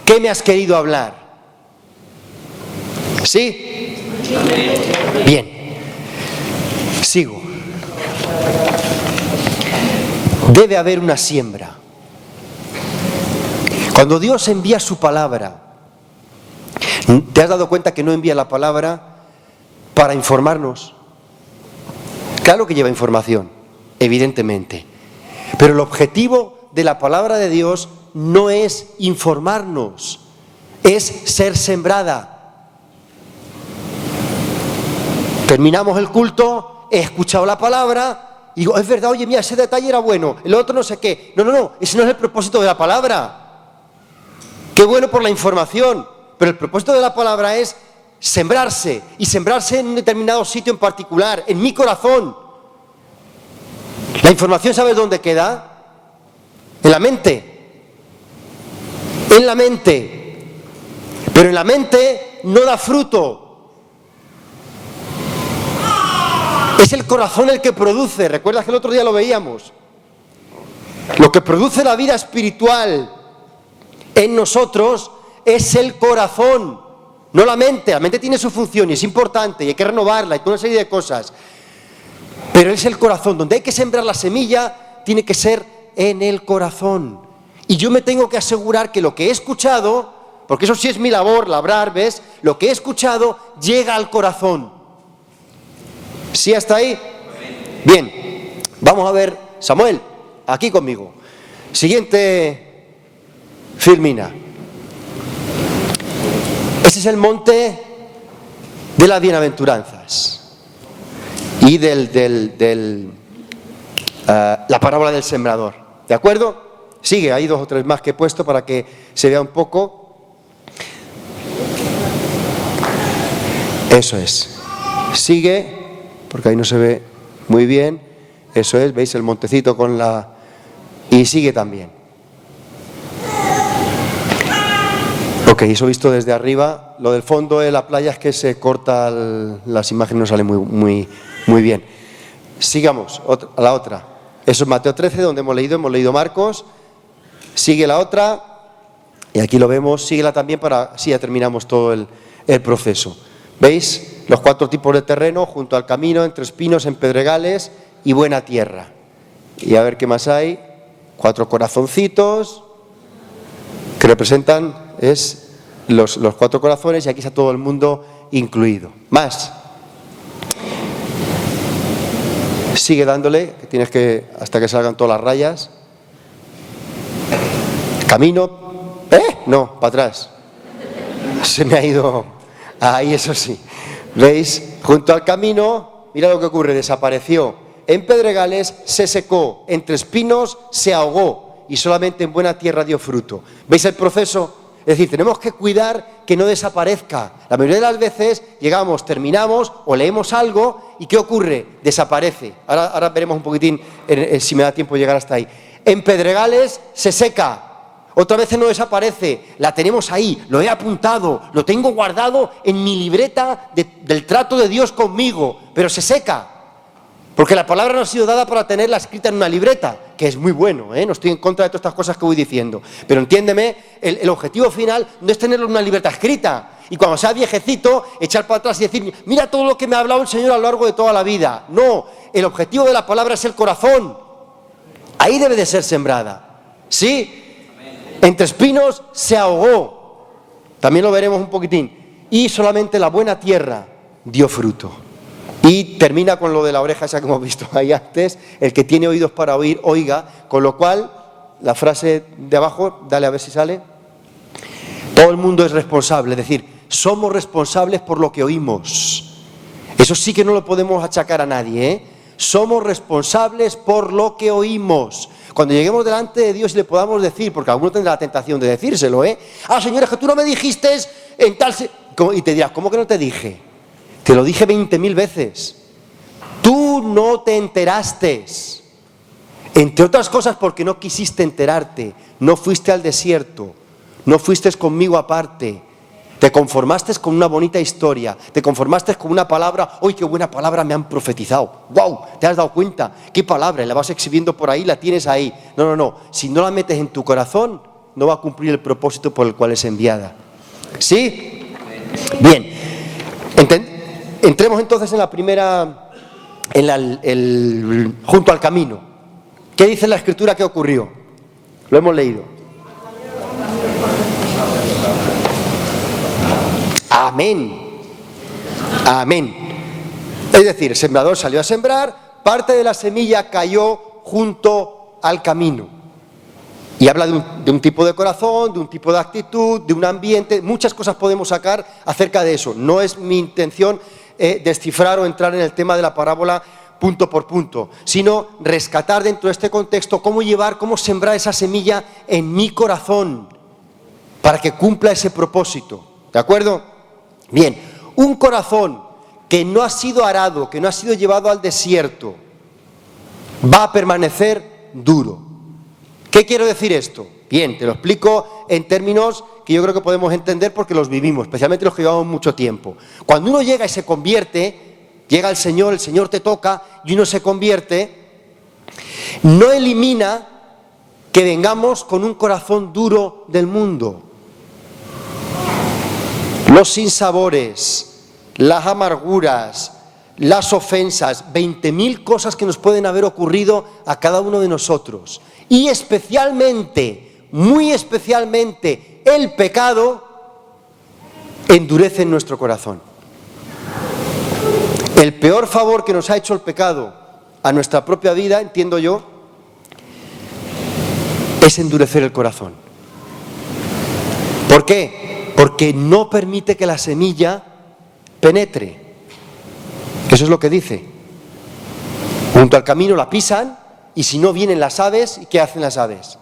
¿Qué me has querido hablar? ¿Sí? Bien. Sigo. Debe haber una siembra. Cuando Dios envía su palabra, ¿te has dado cuenta que no envía la palabra para informarnos? Claro que lleva información, evidentemente. Pero el objetivo de la palabra de Dios no es informarnos, es ser sembrada. Terminamos el culto, he escuchado la palabra, y digo: es verdad, oye, mira, ese detalle era bueno, el otro no sé qué. No, ese no es el propósito de la palabra. Qué bueno por la información, pero el propósito de la palabra es sembrarse, y sembrarse en un determinado sitio en particular, en mi corazón. La información, ¿sabes dónde queda? En la mente. En la mente. Pero en la mente no da fruto. Es el corazón el que produce. ¿Recuerdas que el otro día lo veíamos? Lo que produce la vida espiritual en nosotros es el corazón, no la mente. La mente tiene su función y es importante y hay que renovarla y toda una serie de cosas. Pero es el corazón. Donde hay que sembrar la semilla, tiene que ser en el corazón. Y yo me tengo que asegurar que lo que he escuchado, porque eso sí es mi labor, labrar, ¿ves? Lo que he escuchado llega al corazón. ¿Sí hasta ahí? Bien, vamos a ver, Samuel, aquí conmigo. Siguiente Filmina. Ese es el monte de las bienaventuranzas y la parábola del sembrador. ¿De acuerdo? Sigue, hay 2 o 3 más que he puesto para que se vea un poco. Eso es. Sigue, porque ahí no se ve muy bien. Eso es, veis el montecito con la... Y sigue también. Ok, eso visto desde arriba. Lo del fondo de la playa es que se corta, las imágenes no salen muy bien. Sigamos, a la otra. Eso es Mateo 13, donde hemos leído Marcos. Sigue la otra, y aquí lo vemos, síguela también así ya terminamos todo el proceso. ¿Veis? Los 4 tipos de terreno, junto al camino, entre espinos, en pedregales y buena tierra. Y a ver qué más hay. 4 corazoncitos que representan los 4 corazones, y aquí está todo el mundo incluido. Más. Sigue dándole, que tienes que hasta que salgan todas las rayas. Camino. No, para atrás. Se me ha ido. Ahí, eso sí. ¿Veis? Junto al camino, mira lo que ocurre, desapareció. En pedregales se secó, entre espinos se ahogó, y solamente en buena tierra dio fruto. ¿Veis el proceso? Es decir, tenemos que cuidar que no desaparezca. La mayoría de las veces llegamos, terminamos o leemos algo y ¿qué ocurre? Desaparece. Ahora veremos un poquitín si me da tiempo llegar hasta ahí. En pedregales se seca. Otra vez no desaparece. La tenemos ahí, lo he apuntado, lo tengo guardado en mi libreta del trato de Dios conmigo, pero se seca. Porque la palabra no ha sido dada para tenerla escrita en una libreta, que es muy bueno, no estoy en contra de todas estas cosas que voy diciendo. Pero entiéndeme, el objetivo final no es tenerlo en una libreta escrita. Y cuando sea viejecito, echar para atrás y decir, mira todo lo que me ha hablado el Señor a lo largo de toda la vida. No, el objetivo de la palabra es el corazón. Ahí debe de ser sembrada. ¿Sí? Entre espinos se ahogó. También lo veremos un poquitín. Y solamente la buena tierra dio fruto. Y termina con lo de la oreja esa que hemos visto ahí antes, el que tiene oídos para oír, oiga, con lo cual, la frase de abajo, dale a ver si sale, todo el mundo es responsable, es decir, somos responsables por lo que oímos. Eso sí que no lo podemos achacar a nadie, ¿eh? Somos responsables por lo que oímos. Cuando lleguemos delante de Dios y le podamos decir, porque alguno tendrá la tentación de decírselo, Señor, es que tú no me dijiste en tal... Y te dirás, ¿cómo que no te dije? Te lo dije 20.000 veces. Tú no te enteraste. Entre otras cosas porque no quisiste enterarte. No fuiste al desierto. No fuiste conmigo aparte. Te conformaste con una bonita historia. Te conformaste con una palabra. ¡Uy, qué buena palabra me han profetizado! ¡Wow! ¿Te has dado cuenta? ¿Qué palabra? La vas exhibiendo por ahí, la tienes ahí. No. Si no la metes en tu corazón, no va a cumplir el propósito por el cual es enviada. ¿Sí? Bien. Entremos entonces en la primera, junto al camino. ¿Qué dice la Escritura que ocurrió? Lo hemos leído. Amén. Amén. Es decir, el sembrador salió a sembrar, parte de la semilla cayó junto al camino. Y habla de un tipo de corazón, de un tipo de actitud, de un ambiente. Muchas cosas podemos sacar acerca de eso. No es mi intención descifrar o entrar en el tema de la parábola punto por punto, sino rescatar dentro de este contexto cómo sembrar esa semilla en mi corazón para que cumpla ese propósito. ¿De acuerdo? Bien, un corazón que no ha sido arado, que no ha sido llevado al desierto, va a permanecer duro. ¿Qué quiero decir esto? Bien, te lo explico en términos que yo creo que podemos entender porque los vivimos, especialmente los que llevamos mucho tiempo. Cuando uno llega y se convierte, llega el Señor te toca y uno se convierte, no elimina que vengamos con un corazón duro del mundo. Los sinsabores, las amarguras, las ofensas, 20.000 cosas que nos pueden haber ocurrido a cada uno de nosotros. Y especialmente, muy especialmente, el pecado endurece en nuestro corazón. El peor favor que nos ha hecho el pecado a nuestra propia vida, entiendo yo, es endurecer el corazón. ¿Por qué? Porque no permite que la semilla penetre. Eso es lo que dice. Junto al camino la pisan y si no vienen las aves, ¿qué hacen las aves?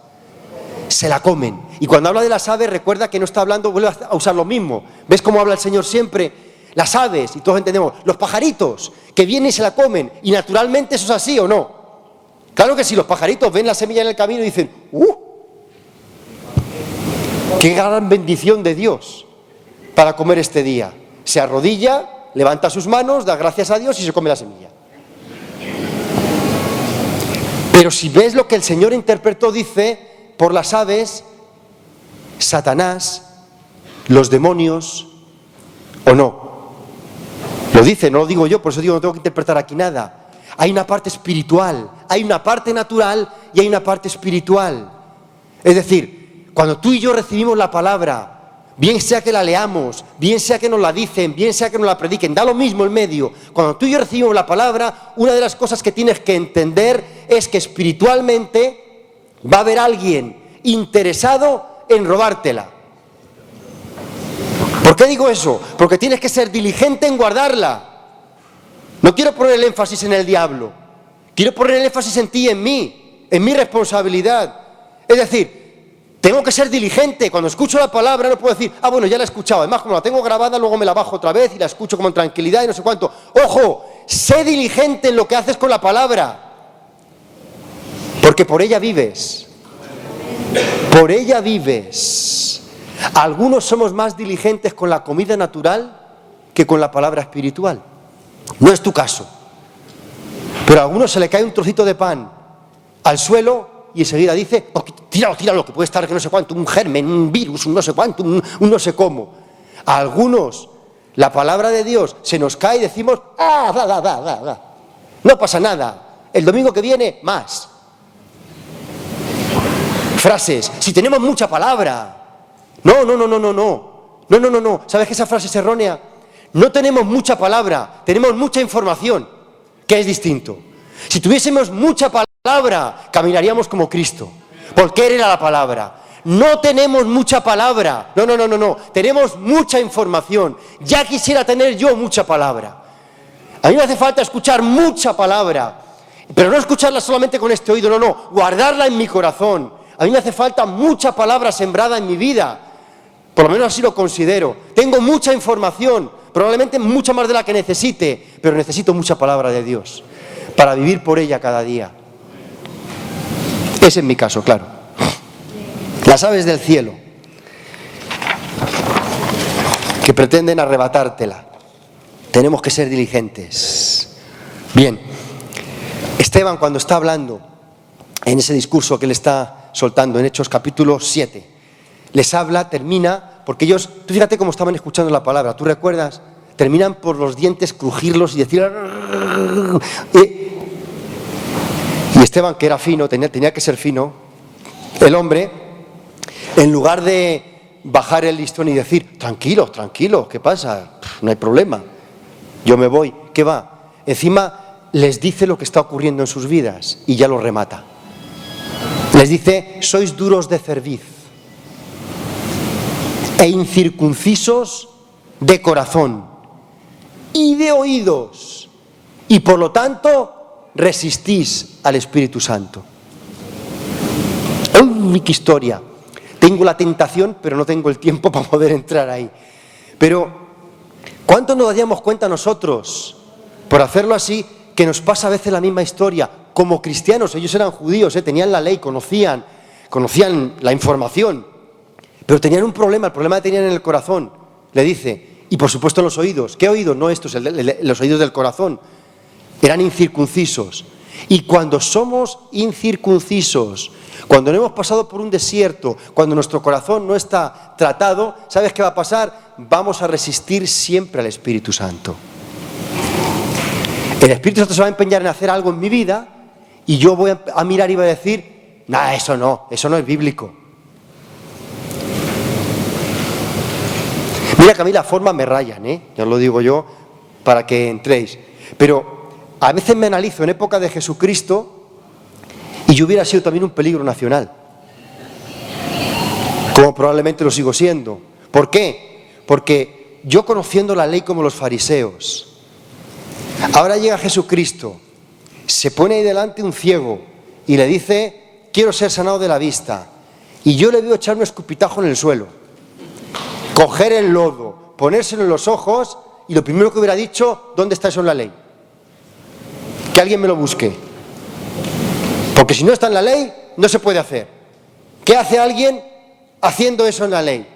Se la comen. Y cuando habla de las aves, recuerda que no está hablando, vuelve a usar lo mismo. ¿Ves cómo habla el Señor siempre? Las aves, y todos entendemos, los pajaritos, que vienen y se la comen. Y naturalmente eso es así, ¿o no? Claro que sí, los pajaritos ven la semilla en el camino y dicen, ¡qué gran bendición de Dios para comer este día! Se arrodilla, levanta sus manos, da gracias a Dios y se come la semilla. Pero si ves lo que el Señor interpretó, dice, por las aves, Satanás, los demonios, ¿o no? Lo dice, no lo digo yo, por eso digo, no tengo que interpretar aquí nada. Hay una parte espiritual, hay una parte natural y hay una parte espiritual. Es decir, cuando tú y yo recibimos la palabra, bien sea que la leamos, bien sea que nos la dicen, bien sea que nos la prediquen, da lo mismo el medio. Cuando tú y yo recibimos la palabra, una de las cosas que tienes que entender es que espiritualmente va a haber alguien interesado en robártela. ¿Por qué digo eso? Porque tienes que ser diligente en guardarla. No quiero poner el énfasis en el diablo. Quiero poner el énfasis en ti y en mi responsabilidad. Es decir, tengo que ser diligente. Cuando escucho la palabra no puedo decir, bueno, ya la he escuchado. Además, como la tengo grabada, luego me la bajo otra vez y la escucho como en tranquilidad y no sé cuánto. ¡Ojo! Sé diligente en lo que haces con la palabra. Porque por ella vives. Por ella vives. Algunos somos más diligentes con la comida natural que con la palabra espiritual. No es tu caso. Pero a algunos se le cae un trocito de pan al suelo y enseguida dice, tíralo, que puede estar que no sé cuánto, un germen, un virus, un no sé cuánto, un no sé cómo. A algunos la palabra de Dios se nos cae y decimos, no pasa nada. El domingo que viene, más. Frases, si tenemos mucha palabra. No. ¿Sabes que esa frase es errónea? no tenemos mucha palabra, tenemos mucha información, que es distinto. Si tuviésemos mucha palabra, caminaríamos como Cristo, porque Él era la palabra. No tenemos mucha palabra, no, tenemos mucha información. Ya quisiera tener yo mucha palabra. A mí me hace falta escuchar mucha palabra, pero no escucharla solamente con este oído, no, guardarla en mi corazón. A mí me hace falta mucha palabra sembrada en mi vida, por lo menos así lo considero. Tengo mucha información, probablemente mucha más de la que necesite, pero necesito mucha palabra de Dios para vivir por ella cada día. Ese es mi caso, claro. Las aves del cielo, que pretenden arrebatártela. Tenemos que ser diligentes. Bien, Esteban, cuando está hablando en ese discurso que él está soltando en Hechos capítulo 7, les habla, termina, porque ellos, tú fíjate cómo estaban escuchando la palabra, ¿tú recuerdas? Terminan por los dientes crujirlos y decir... Y Esteban, que era fino, tenía que ser fino, el hombre, en lugar de bajar el listón y decir, tranquilos, ¿qué pasa? No hay problema, yo me voy, ¿qué va? Encima les dice lo que está ocurriendo en sus vidas y ya lo remata. Les dice, sois duros de cerviz e incircuncisos de corazón y de oídos, y por lo tanto resistís al Espíritu Santo. ¡Uy, qué historia! Tengo la tentación, pero no tengo el tiempo para poder entrar ahí. Pero, ¿cuánto nos daríamos cuenta nosotros, por hacerlo así, que nos pasa a veces la misma historia? Como cristianos, ellos eran judíos, tenían la ley, conocían la información, pero tenían un problema, el problema que tenían en el corazón. Le dice, y por supuesto en los oídos. ¿Qué oídos? No estos, los oídos del corazón. Eran incircuncisos. Y cuando somos incircuncisos, cuando no hemos pasado por un desierto, cuando nuestro corazón no está tratado, ¿sabes qué va a pasar? Vamos a resistir siempre al Espíritu Santo. El Espíritu Santo se va a empeñar en hacer algo en mi vida y yo voy a mirar y voy a decir, nada, eso no es bíblico. Mira que a mí las formas me rayan, ya os lo digo yo para que entréis. Pero a veces me analizo en época de Jesucristo y yo hubiera sido también un peligro nacional, como probablemente lo sigo siendo. ¿Por qué? Porque yo, conociendo la ley como los fariseos, ahora llega Jesucristo, se pone ahí delante un ciego y le dice, quiero ser sanado de la vista, y yo le veo echar un escupitajo en el suelo, coger el lodo, ponérselo en los ojos, y lo primero que hubiera dicho, ¿dónde está eso en la ley? Que alguien me lo busque. Porque si no está en la ley, no se puede hacer. ¿Qué hace alguien haciendo eso en la ley?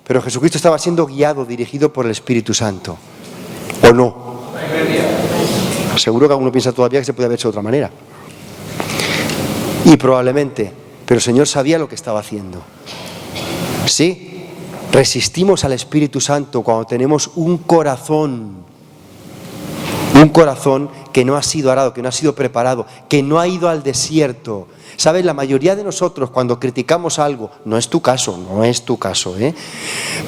Pero Jesucristo estaba siendo guiado, dirigido por el Espíritu Santo. ¿O no? Seguro que alguno piensa todavía que se puede haber hecho de otra manera. Y probablemente, pero el Señor sabía lo que estaba haciendo. Sí, resistimos al Espíritu Santo cuando tenemos un corazón que no ha sido arado, que no ha sido preparado, que no ha ido al desierto. ¿Sabes? La mayoría de nosotros, cuando criticamos algo, no es tu caso,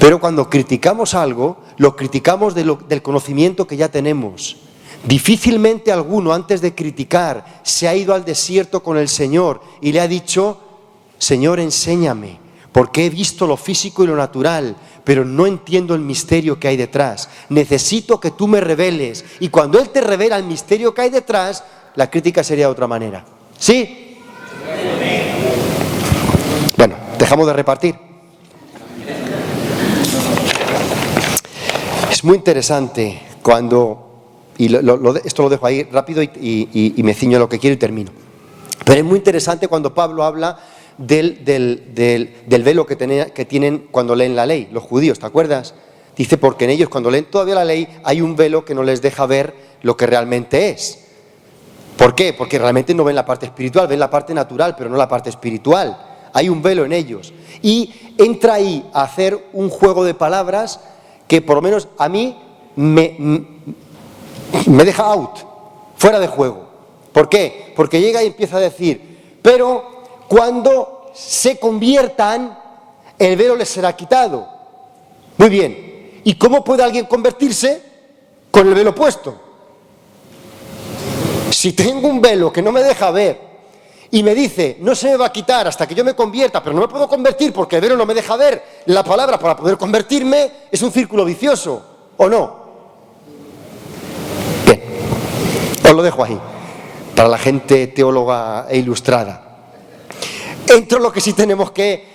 pero cuando criticamos algo, lo criticamos del conocimiento que ya tenemos. Difícilmente alguno, antes de criticar, se ha ido al desierto con el Señor y le ha dicho, Señor, enséñame, porque he visto lo físico y lo natural, pero no entiendo el misterio que hay detrás. Necesito que tú me reveles. Y cuando Él te revela el misterio que hay detrás, la crítica sería de otra manera. ¿Sí? Bueno, dejamos de repartir. Es muy interesante cuando, y esto lo dejo ahí rápido y me ciño a lo que quiero y termino. Pero es muy interesante cuando Pablo habla del velo que tienen cuando leen la ley, los judíos, ¿te acuerdas? Dice, porque en ellos cuando leen todavía la ley hay un velo que no les deja ver lo que realmente es. ¿Por qué? Porque realmente no ven la parte espiritual, ven la parte natural, pero no la parte espiritual. Hay un velo en ellos. Y entra ahí a hacer un juego de palabras que por lo menos a mí me deja out, fuera de juego. ¿Por qué? Porque llega y empieza a decir, pero cuando se conviertan, el velo les será quitado. Muy bien. ¿Y cómo puede alguien convertirse con el velo puesto. Si tengo un velo que no me deja ver y me dice, no se me va a quitar hasta que yo me convierta, pero no me puedo convertir porque el velo no me deja ver la palabra para poder convertirme, es un círculo vicioso, ¿o no? Bien, os lo dejo ahí, para la gente teóloga e ilustrada. Entro en lo que sí tenemos que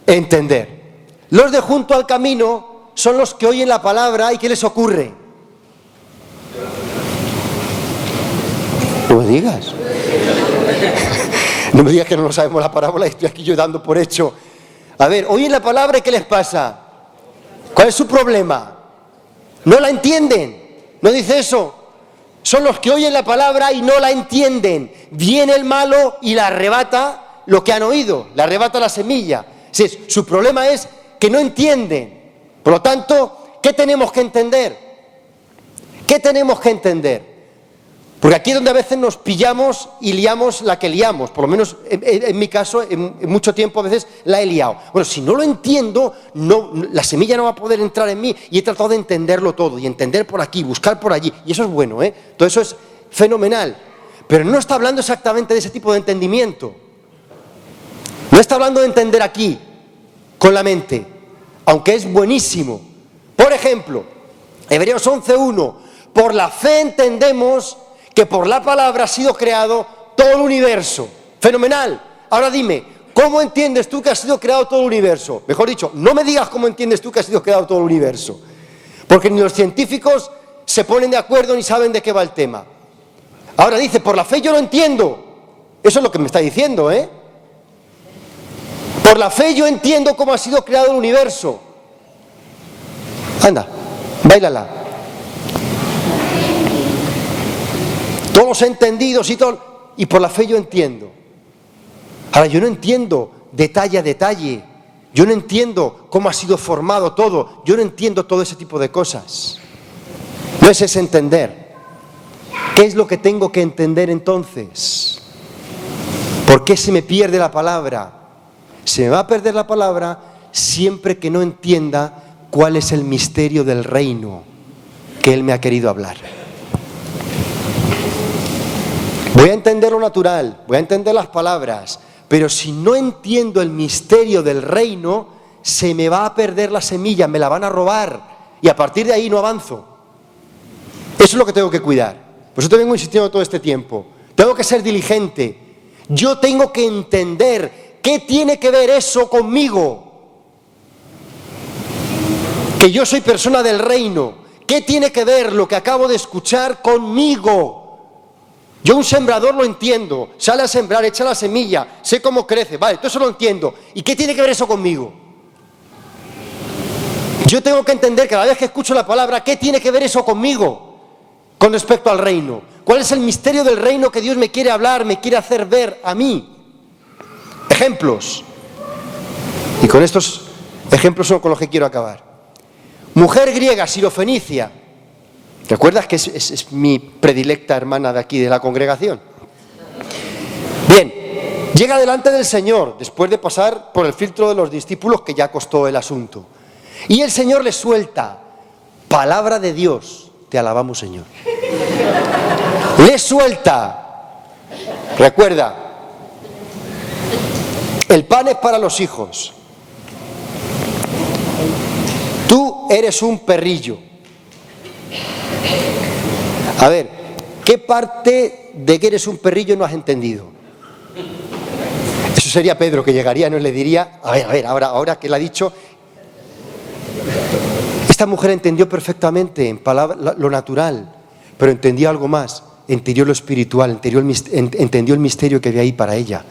entender. Los de junto al camino son los que oyen la palabra y ¿qué les ocurre? No me digas. No me digas que no sabemos la parábola y estoy aquí yo dando por hecho. A ver, oyen la palabra y ¿qué les pasa? ¿Cuál es su problema? ¿No la entienden? ¿No dice eso? Son los que oyen la palabra y no la entienden. Viene el malo y la arrebata lo que han oído, le arrebata la semilla. Sí, su problema es que no entienden. Por lo tanto, ¿qué tenemos que entender? ¿Qué tenemos que entender? Porque aquí es donde a veces nos pillamos y liamos la que liamos. Por lo menos en mi caso, en mucho tiempo a veces la he liado. Bueno, si no lo entiendo, la semilla no va a poder entrar en mí. Y he tratado de entenderlo todo, y entender por aquí, buscar por allí. Y eso es bueno, ¿eh? Todo eso es fenomenal. Pero no está hablando exactamente de ese tipo de entendimiento. No está hablando de entender aquí, con la mente, aunque es buenísimo. Por ejemplo, Hebreos 11:1, por la fe entendemos que por la palabra ha sido creado todo el universo. Fenomenal. Ahora dime, ¿cómo entiendes tú que ha sido creado todo el universo? Mejor dicho, no me digas cómo entiendes tú que ha sido creado todo el universo, porque ni los científicos se ponen de acuerdo ni saben de qué va el tema. Ahora dice, por la fe yo lo entiendo. Eso es lo que me está diciendo, ¿eh? Por la fe yo entiendo cómo ha sido creado el universo. Anda, báilala. Todos los entendidos y por la fe yo entiendo. Ahora, yo no entiendo detalle a detalle. Yo no entiendo cómo ha sido formado todo. Yo no entiendo todo ese tipo de cosas. No es ese entender. ¿Qué es lo que tengo que entender entonces? ¿Por qué se me pierde la palabra? Se me va a perder la palabra siempre que no entienda cuál es el misterio del reino que Él me ha querido hablar. Voy a entender lo natural, voy a entender las palabras, pero si no entiendo el misterio del reino, se me va a perder la semilla, me la van a robar y a partir de ahí no avanzo. Eso es lo que tengo que cuidar. Por eso te vengo insistiendo todo este tiempo. Tengo que ser diligente. Yo tengo que entender qué tiene que ver eso conmigo. Que yo soy persona del reino. ¿Qué tiene que ver lo que acabo de escuchar conmigo? Yo un sembrador lo entiendo, sale a sembrar, echa la semilla, sé cómo crece, vale, todo eso lo entiendo. ¿Y qué tiene que ver eso conmigo? Yo tengo que entender cada vez que escucho la palabra, ¿qué tiene que ver eso conmigo? Con respecto al reino. ¿Cuál es el misterio del reino que Dios me quiere hablar, me quiere hacer ver a mí? Ejemplos. Y con estos ejemplos son con los que quiero acabar. Mujer griega, sirofenicia. ¿Te acuerdas que es mi predilecta hermana de aquí, de la congregación? Bien, llega delante del Señor, después de pasar por el filtro de los discípulos, que ya costó el asunto. Y el Señor le suelta, palabra de Dios, te alabamos, Señor. Le suelta, recuerda, el pan es para los hijos. Tú eres un perrillo. A ver, ¿qué parte de que eres un perrillo no has entendido? Eso sería Pedro, que llegaría y nos le diría, a ver, ahora que le ha dicho. Esta mujer entendió perfectamente en palabra, lo natural, pero entendió algo más, entendió lo espiritual, entendió el misterio que había ahí para ella.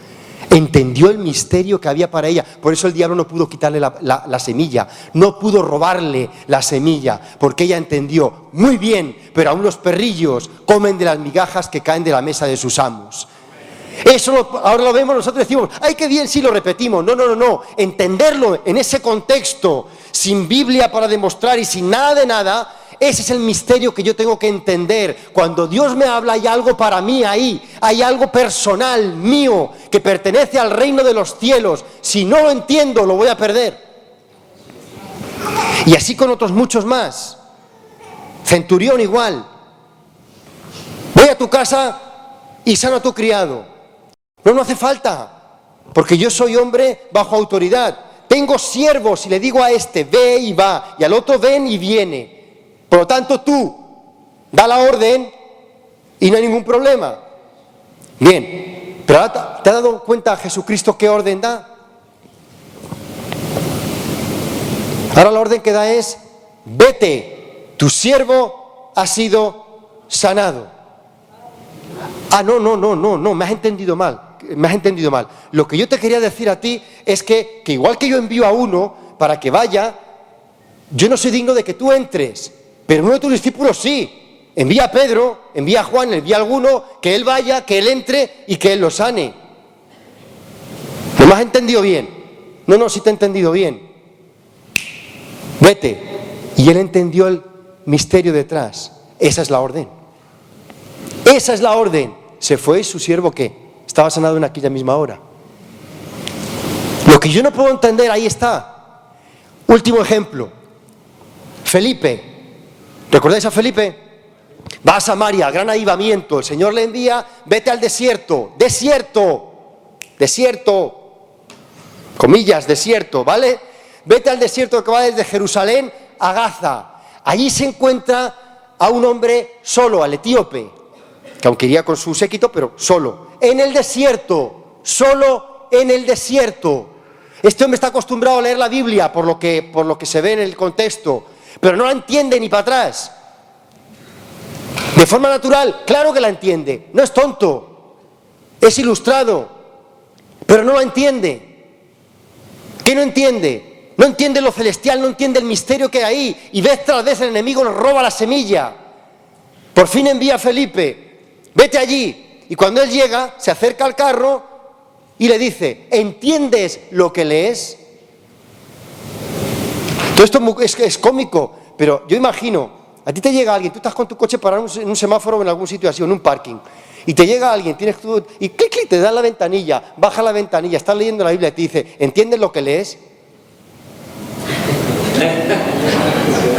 Entendió el misterio que había para ella. Por eso el diablo no pudo quitarle la semilla, no pudo robarle la semilla, porque ella entendió muy bien, pero aún los perrillos comen de las migajas que caen de la mesa de sus amos. Eso ahora lo vemos nosotros, decimos, ¡ay, qué bien! Sí, lo repetimos. No. Entenderlo en ese contexto, sin Biblia para demostrar y sin nada de nada, ese es el misterio que yo tengo que entender. Cuando Dios me habla, hay algo para mí ahí, hay algo personal mío que pertenece al reino de los cielos. Si no lo entiendo, lo voy a perder. Y así con otros muchos más. Centurión igual. Voy a tu casa y sano a tu criado. No hace falta, porque yo soy hombre bajo autoridad. Tengo siervos y le digo a este, ve y va, y al otro ven y viene. Por lo tanto, tú da la orden y no hay ningún problema. Bien, pero ahora ¿te has dado cuenta Jesucristo qué orden da? Ahora la orden que da es, vete, tu siervo ha sido sanado. Ah, no, me has entendido mal. Lo que yo te quería decir a ti es que igual que yo envío a uno para que vaya, yo no soy digno de que tú entres, pero uno de tus discípulos sí. Envía a Pedro, envía a Juan, envía a alguno, que él vaya, que él entre y que él lo sane. ¿No me has entendido bien? No, sí te he entendido bien. Vete. Y él entendió el misterio detrás. Esa es la orden. Esa es la orden. Se fue y su siervo, ¿qué? Estaba sanado en aquella misma hora. Lo que yo no puedo entender, ahí está. Último ejemplo. Felipe. ¿Recordáis a Felipe? Va a Samaria, gran avivamiento. El Señor le envía, vete al desierto. Comillas, desierto, ¿vale? Vete al desierto que va desde Jerusalén a Gaza. Allí se encuentra a un hombre solo, al etíope, que aunque iría con su séquito, pero solo. En el desierto, solo en el desierto. Este hombre está acostumbrado a leer la Biblia, por lo que se ve en el contexto, pero no la entiende ni para atrás. De forma natural, claro que la entiende, no es tonto, es ilustrado, pero no la entiende. ¿Qué no entiende? No entiende lo celestial, no entiende el misterio que hay ahí, y vez tras vez el enemigo nos roba la semilla. Por fin envía a Felipe, vete allí, y cuando él llega, se acerca al carro y le dice, ¿entiendes lo que lees? Todo esto es cómico, pero yo imagino, a ti te llega alguien, tú estás con tu coche parado en un semáforo o en algún sitio así, en un parking, y te llega alguien, y clic, te da la ventanilla, baja la ventanilla, estás leyendo la Biblia y te dice, ¿entiendes lo que lees?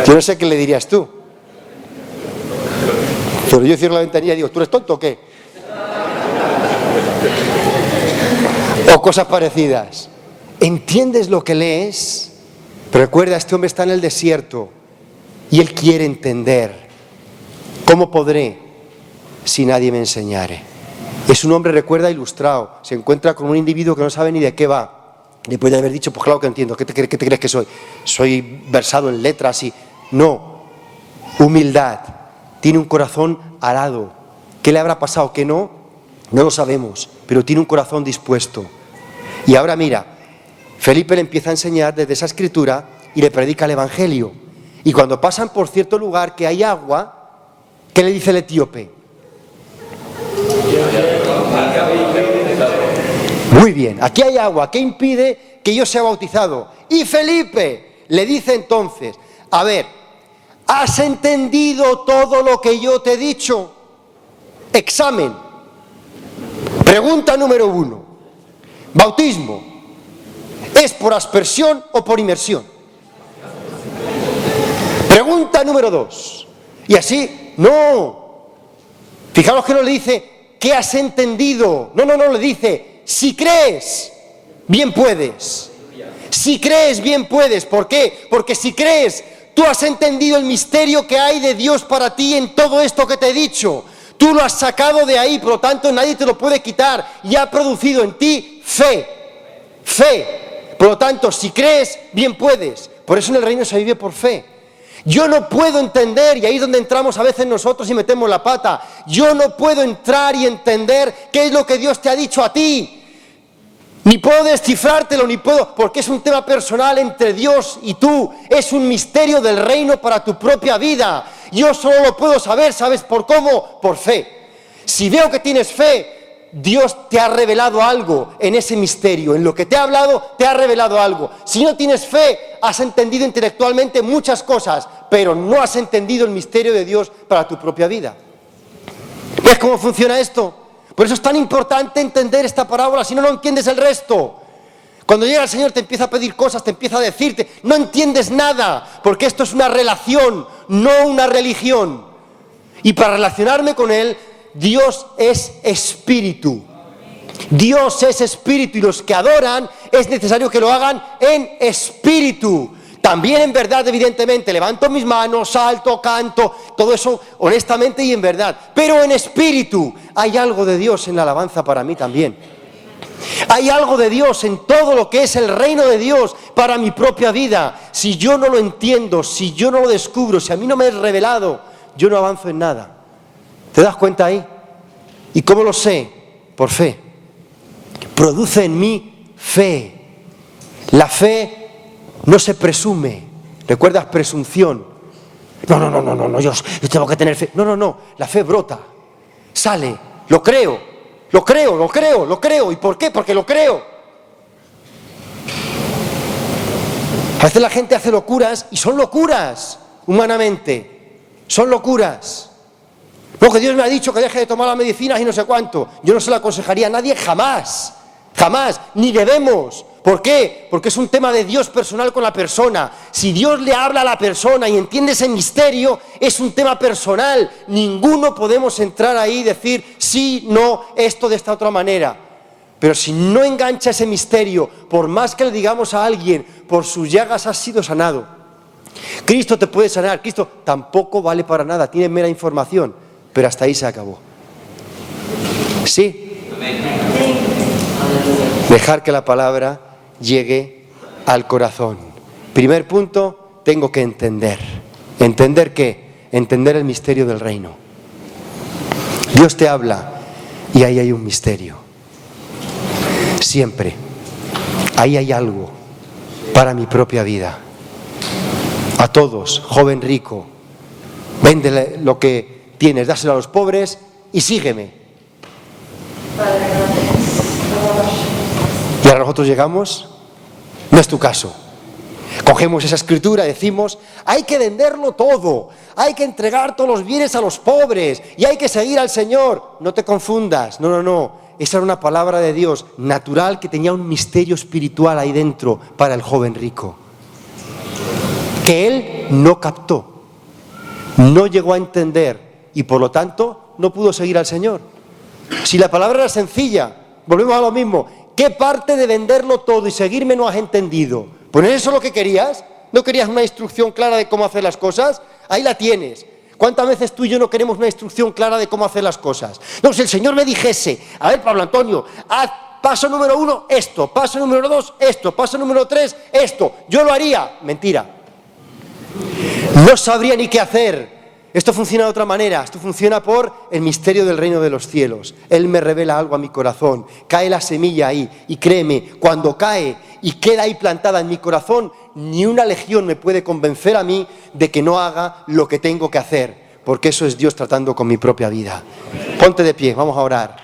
Yo no sé qué le dirías tú. Pero yo cierro la ventanilla y digo, ¿tú eres tonto o qué? O cosas parecidas. ¿Entiendes lo que lees? Pero recuerda, este hombre está en el desierto y él quiere entender. ¿Cómo podré si nadie me enseñare? Es un hombre, recuerda, ilustrado. Se encuentra con un individuo que no sabe ni de qué va. Después de haber dicho, pues claro que entiendo. ¿Qué te crees que soy? Soy versado en letras y... No. Humildad. Tiene un corazón arado. ¿Qué le habrá pasado? ¿Qué no? No lo sabemos. Pero tiene un corazón dispuesto. Y ahora mira, Felipe le empieza a enseñar desde esa escritura y le predica el Evangelio. Y cuando pasan por cierto lugar que hay agua, ¿qué le dice el etíope? Muy bien, aquí hay agua, ¿qué impide que yo sea bautizado? Y Felipe le dice entonces, a ver, ¿has entendido todo lo que yo te he dicho? Examen. Pregunta número 1. Bautismo, ¿es por aspersión o por inmersión? Pregunta número 2. Y así, no. Fijaros que no le dice, ¿qué has entendido? No, le dice, si crees, bien puedes. Si crees, bien puedes. ¿Por qué? Porque si crees, tú has entendido el misterio que hay de Dios para ti en todo esto que te he dicho. Tú lo has sacado de ahí, por lo tanto nadie te lo puede quitar. Y ha producido en ti fe. Fe. Por lo tanto, si crees, bien puedes. Por eso en el reino se vive por fe. Yo no puedo entender, y ahí es donde entramos a veces nosotros y metemos la pata. Yo no puedo entrar y entender qué es lo que Dios te ha dicho a ti. Ni puedo descifrártelo, porque es un tema personal entre Dios y tú. Es un misterio del reino para tu propia vida. Yo solo lo puedo saber, ¿sabes por cómo? Por fe. Si veo que tienes fe, Dios te ha revelado algo en ese misterio. En lo que te ha hablado, te ha revelado algo. Si no tienes fe, has entendido intelectualmente muchas cosas, pero no has entendido el misterio de Dios para tu propia vida. ¿Ves cómo funciona esto? Por eso es tan importante entender esta parábola, si no, no entiendes el resto. Cuando llega el Señor te empieza a pedir cosas, te empieza a decirte, no entiendes nada, porque esto es una relación, no una religión. Y para relacionarme con Él, Dios es espíritu. Dios es espíritu y los que adoran es necesario que lo hagan en espíritu. También en verdad, evidentemente, levanto mis manos, salto, canto, todo eso honestamente y en verdad. Pero en espíritu hay algo de Dios en la alabanza para mí también. Hay algo de Dios en todo lo que es el reino de Dios para mi propia vida. Si yo no lo entiendo, si yo no lo descubro, si a mí no me es revelado, yo no avanzo en nada. ¿Te das cuenta ahí? ¿Y cómo lo sé? Por fe. Produce en mí fe. La fe no se presume. ¿Recuerdas presunción? No, yo tengo que tener fe. No, la fe brota, sale, lo creo. ¿Y por qué? Porque lo creo. A veces la gente hace locuras y son locuras, humanamente. Son locuras. No, que Dios me ha dicho que deje de tomar las medicinas y no sé cuánto. Yo no se lo aconsejaría a nadie jamás, ni debemos. ¿Por qué? Porque es un tema de Dios personal con la persona. Si Dios le habla a la persona y entiende ese misterio, es un tema personal. Ninguno podemos entrar ahí y decir, sí, no, esto de esta otra manera. Pero si no engancha ese misterio, por más que le digamos a alguien, por sus llagas has sido sanado. Cristo te puede sanar, Cristo tampoco vale para nada, tiene mera información, pero hasta ahí se acabó. ¿Sí? Dejar que la palabra llegue al corazón. Primer punto, tengo que entender. ¿Entender qué? Entender el misterio del reino. Dios te habla y ahí hay un misterio. Siempre. Ahí hay algo para mi propia vida. A todos, joven rico, vende lo que tienes, dáselo a los pobres y sígueme. Y ahora nosotros llegamos, no es tu caso. Cogemos esa escritura y decimos, hay que venderlo todo, hay que entregar todos los bienes a los pobres y hay que seguir al Señor. No te confundas, no. Esa era una palabra de Dios natural que tenía un misterio espiritual ahí dentro para el joven rico. Que él no captó, no llegó a entender y por lo tanto no pudo seguir al Señor. Si la palabra era sencilla, volvemos a lo mismo. ¿Qué parte de venderlo todo y seguirme no has entendido? ¿Pues eso es lo que querías? ¿No querías una instrucción clara de cómo hacer las cosas? Ahí la tienes. ¿Cuántas veces tú y yo no queremos una instrucción clara de cómo hacer las cosas? No, si el Señor me dijese, a ver, Pablo Antonio, haz paso número 1, esto, paso número 2, esto, paso número 3, esto, yo lo haría. Mentira. No sabría ni qué hacer. Esto funciona de otra manera, esto funciona por el misterio del reino de los cielos. Él me revela algo a mi corazón, cae la semilla ahí y créeme, cuando cae y queda ahí plantada en mi corazón, ni una legión me puede convencer a mí de que no haga lo que tengo que hacer, porque eso es Dios tratando con mi propia vida. Ponte de pie, vamos a orar.